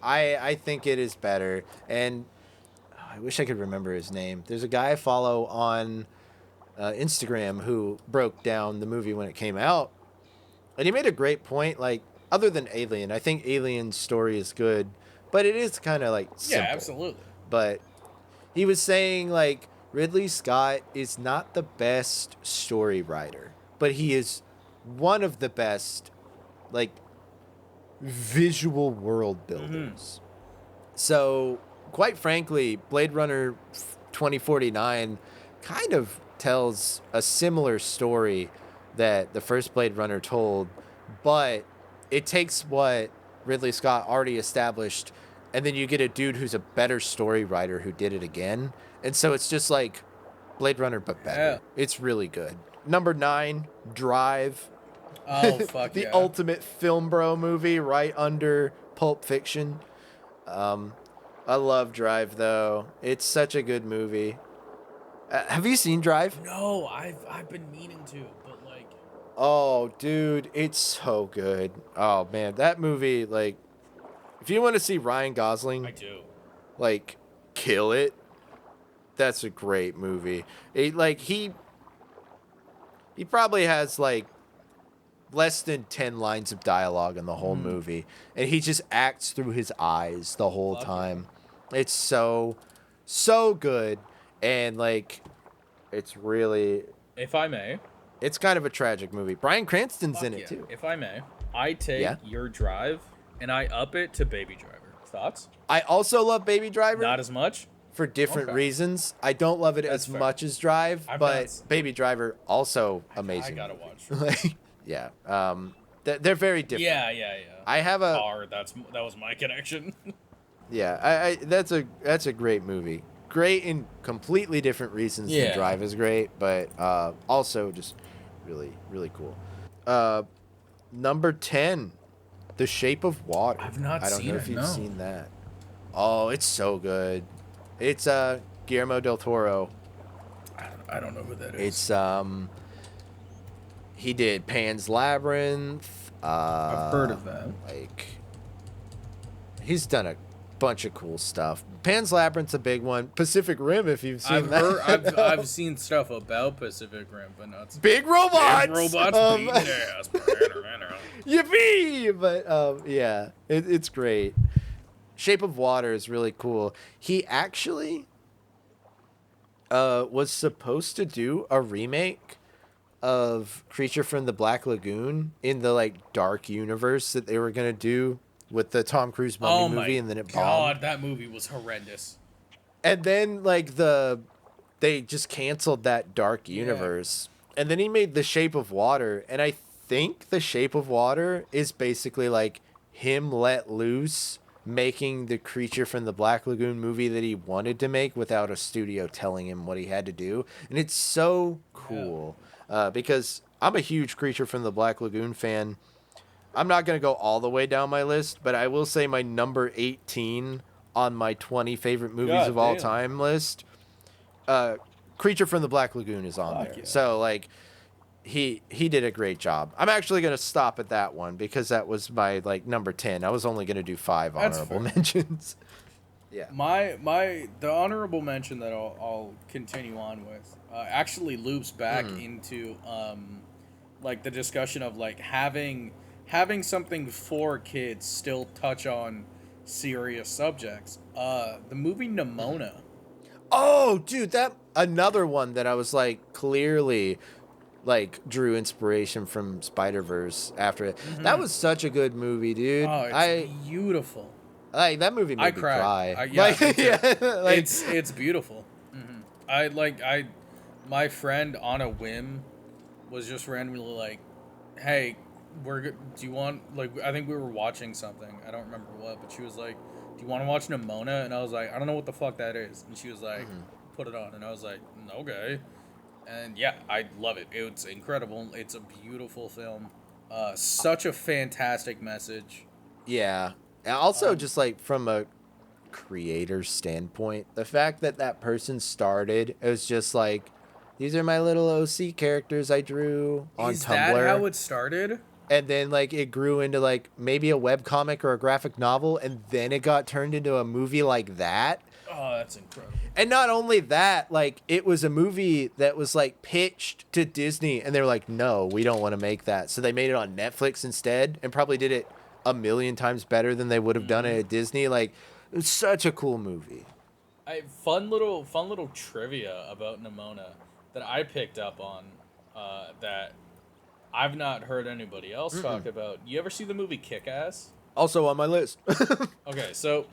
I think it is better. And I wish I could remember his name. There's a guy I follow on Instagram who broke down the movie when it came out. And he made a great point. Like, other than Alien, I think Alien's story is good. But it is kind of like simple. Yeah, absolutely. But he was saying like Ridley Scott is not the best story writer, but he is one of the best like visual world builders. So, quite frankly, Blade Runner 2049 kind of tells a similar story that the first Blade Runner told, but it takes what Ridley Scott already established, and then you get a dude who's a better story writer who did it again. And so it's just like Blade Runner, but better. Yeah. It's really good. Number 9, Drive. Oh, fuck The ultimate film bro movie right under Pulp Fiction. I love Drive, though. It's such a good movie. Have you seen Drive? No, I've been meaning to, but like... Oh, dude, it's so good. Oh, man, that movie, like... If you want to see Ryan Gosling... I do. Like, kill it, that's a great movie. He probably has, like, less than 10 lines of dialogue in the whole movie. And he just acts through his eyes the whole time. It's so good. And, like, it's really... If I may... It's kind of a tragic movie. Bryan Cranston's in it, too. If I may, I take your Drive, and I up it to Baby Driver. Thoughts? I also love Baby Driver. Not as much? For different reasons. I don't love it as much as Drive, but Baby Driver also amazing. I gotta watch. Like, yeah. They're very different. Yeah. I have a car. That was my connection. Yeah, that's a great movie. Great in completely different reasons than Drive is great, but also just really, really cool. Number 10, The Shape of Water. I've not seen it. I don't know if you've seen that. Oh, it's so good. It's Guillermo del Toro. I don't know who that is. It's he did Pan's Labyrinth. I've heard of that. Like, he's done a bunch of cool stuff. Pan's Labyrinth's a big one. Pacific Rim, if you've seen that. I've seen stuff about Pacific Rim, but not big robots. Big robots beating ass. Yippee! But yeah, it's great. Shape of Water is really cool. He actually was supposed to do a remake of Creature from the Black Lagoon in the like dark universe that they were gonna do with the Tom Cruise Mummy movie, and then it bombed. God, that movie was horrendous. And then like they just canceled that dark universe, and then he made The Shape of Water, and I think The Shape of Water is basically like him let loose, making the Creature from the Black Lagoon movie that he wanted to make without a studio telling him what he had to do. And it's so cool because I'm a huge Creature from the Black Lagoon fan. I'm not going to go all the way down my list, but I will say my number 18 on my 20 favorite movies of all time list, Creature from the Black Lagoon is on there. Yeah. So like he did a great job. I'm actually going to stop at that one because that was my like number 10. I was only going to do 5 honorable mentions. Yeah. The honorable mention that I'll continue on with actually loops back into like the discussion of like having something for kids still touch on serious subjects. The movie Nimona. Oh, dude, that another one that I was like clearly like drew inspiration from Spider-Verse after it. That was such a good movie, dude. Oh, it's beautiful. Like that movie made me cry. It's beautiful. My friend on a whim was just randomly like, "Hey, do you want, like, I think we were watching something. I don't remember what, but she was like, do you want to watch Nimona? And I was like, I don't know what the fuck that is. And she was like, put it on. And I was like, okay. And yeah, I love it. It's incredible. It's a beautiful film. Such a fantastic message. Yeah. And also just like from a creator standpoint, the fact that that person started, it was just like, these are my little OC characters I drew on Tumblr. Is that how it started? And then, like, it grew into, like, maybe a webcomic or a graphic novel, and then it got turned into a movie like that. Oh, that's incredible. And not only that, like, it was a movie that was, like, pitched to Disney, and they were like, no, we don't want to make that. So they made it on Netflix instead, and probably did it a million times better than they would have done it at Disney. Like, it was such a cool movie. Fun little trivia about Nimona that I picked up on that I've not heard anybody else talk about. You ever see the movie Kick-Ass? Also on my list. Okay, so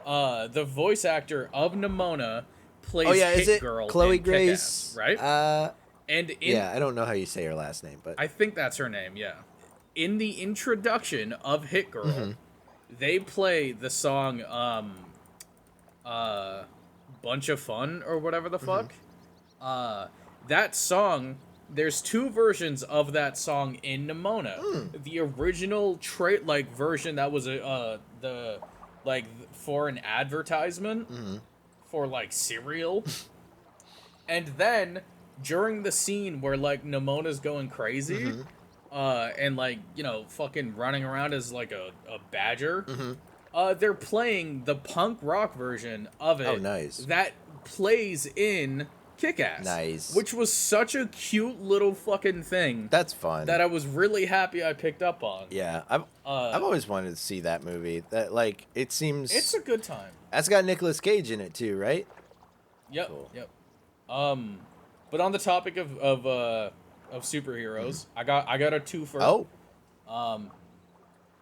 the voice actor of Nimona plays Hit Girl Chloe in Grace, Kick-Ass, right? I don't know how you say her last name, but I think that's her name, yeah. In the introduction of Hit Girl, they play the song Bunch of Fun or whatever the fuck. That song, there's 2 versions of that song in Nimona. The original version that was for an advertisement for like cereal. And then during the scene where like Nimona's going crazy and like, you know, fucking running around as like a badger, they're playing the punk rock version of it. Oh, nice. That plays in Kick-Ass. Nice. Which was such a cute little fucking thing. That's fun. That I was really happy I picked up on. Yeah, I've always wanted to see that movie. That like it seems it's a good time. That's got Nicolas Cage in it too, right? Yep. Cool. Yep. But on the topic of superheroes, I got a 2 for. Oh.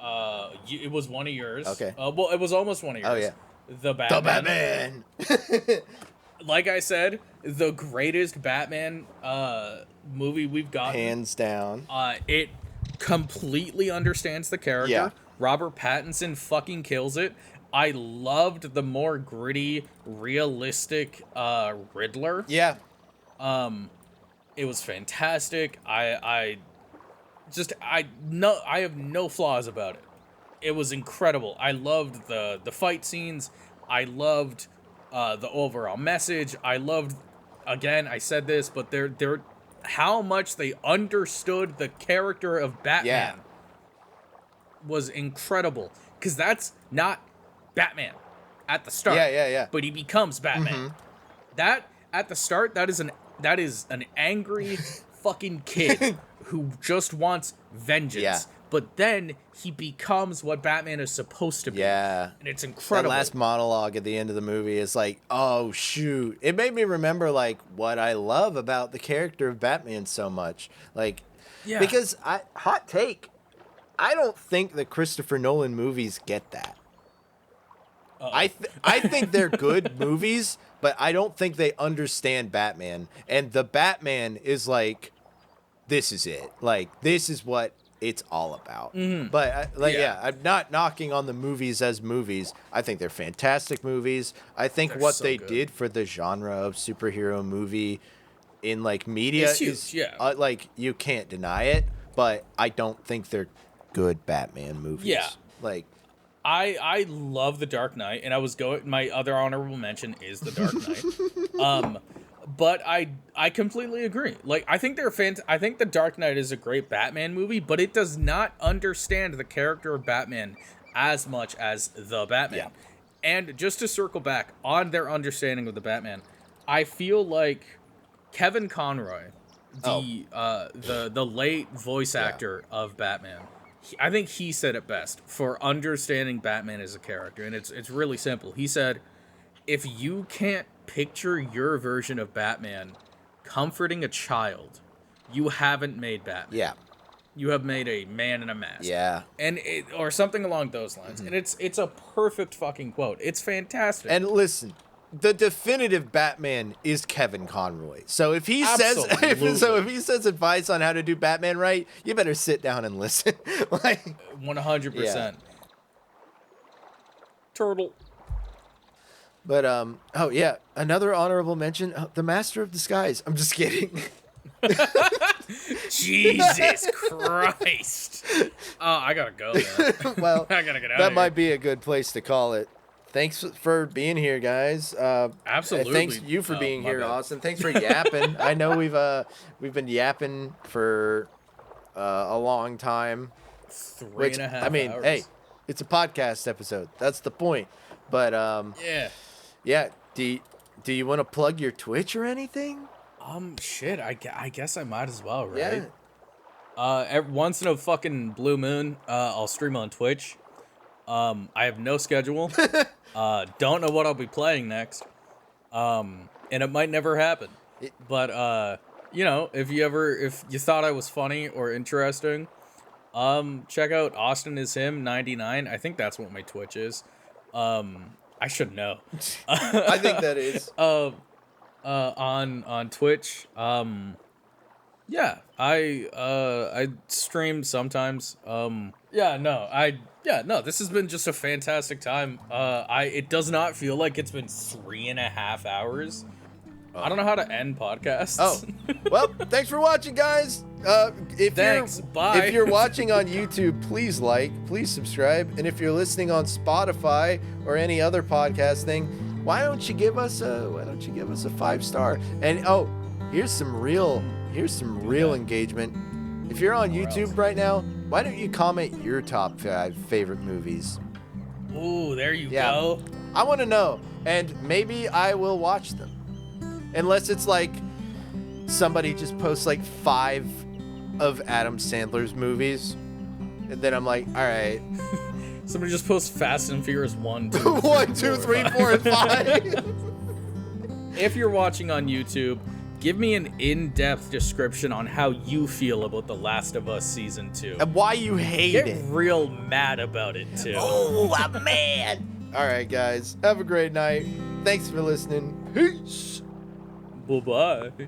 It was one of yours. Okay. Well, it was almost one of yours. Oh yeah. The The Batman. Batman. Like I said, the greatest Batman movie we've gotten. Hands down. It completely understands the character. Yeah. Robert Pattinson fucking kills it. I loved the more gritty, realistic Riddler. Yeah. It was fantastic. I have no flaws about it. It was incredible. I loved the fight scenes. I loved the overall message. I loved, again, I said this, but they're how much they understood the character of Batman was incredible. Because that's not Batman at the start. Yeah. But he becomes Batman. Mm-hmm. That at the start, that is an angry fucking kid who just wants vengeance. Yeah. But then he becomes what Batman is supposed to be. Yeah. And it's incredible. That last monologue at the end of the movie is like, oh shoot. It made me remember like what I love about the character of Batman so much. Like, because hot take, I don't think the Christopher Nolan movies get that. I think they're good movies, but I don't think they understand Batman. And the Batman is like, this is it. Like, this is what it's all about. Mm-hmm. But I'm not knocking on the movies as movies. I think they're fantastic movies. I think They're what so they good. did for the genre of superhero movie in like media It's huge, is yeah. like you can't deny it. But I don't think they're good Batman movies. Yeah. Like, I love The Dark Knight, and my other honorable mention is The Dark Knight. But I completely agree. Like, I think I think The Dark Knight is a great Batman movie, but it does not understand the character of Batman as much as the Batman. Yeah. And just to circle back on their understanding of the Batman, I feel like Kevin Conroy, the late voice actor of Batman, I think he said it best for understanding Batman as a character, and it's really simple. He said, if you can't picture your version of Batman comforting a child, you haven't made Batman. yeah. You have made a man in a mask. Yeah. And or something along those lines. And it's a perfect fucking quote. It's fantastic. And listen, the definitive Batman is Kevin Conroy. So if he Absolutely. says if he says advice on how to do Batman right, you better sit down and listen. Like 100%. Turtle. But another honorable mention, the Master of Disguise. I'm just kidding. Jesus Christ. Oh, I gotta go, man. Well, I gotta get out that of might be a good place to call it. Thanks for being here, guys. Absolutely. Thanks you for being my here, bad. Austin. Thanks for yapping. I know we've been yapping for a long time. 3.5 I mean, hours. hey, it's a podcast episode. That's the point. But Yeah. Do you want to plug your Twitch or anything? Shit, I guess I might as well, right? Yeah. Once in a fucking blue moon, I'll stream on Twitch. I have no schedule. Don't know what I'll be playing next. And it might never happen. But if you thought I was funny or interesting, check out Austin is him 99. I think that's what my Twitch is. I should know. I think that is. On Twitch. I stream sometimes. This has been just a fantastic time. It does not feel like it's been 3.5 hours. I don't know how to end podcasts. Oh, well, thanks for watching, guys. Bye. If you're watching on YouTube, please please subscribe, and if you're listening on Spotify or any other podcast thing, why don't you give us a 5-star? And here's some real engagement. If you're on YouTube right now, why don't you comment your top 5 favorite movies? Ooh, there you go. I want to know, and maybe I will watch them. Unless it's like somebody just posts like 5 of Adam Sandler's movies, and then I'm like, all right. Somebody just posts Fast and Furious 1, 2, 1, 2, 3, 4, and 5. If you're watching on YouTube, Give me an in-depth description on how you feel about The Last of Us Season 2. And why you hate Get it. real mad about it, too. Oh, I'm mad. All right, guys. Have a great night. Thanks for listening. Peace. Bye-bye.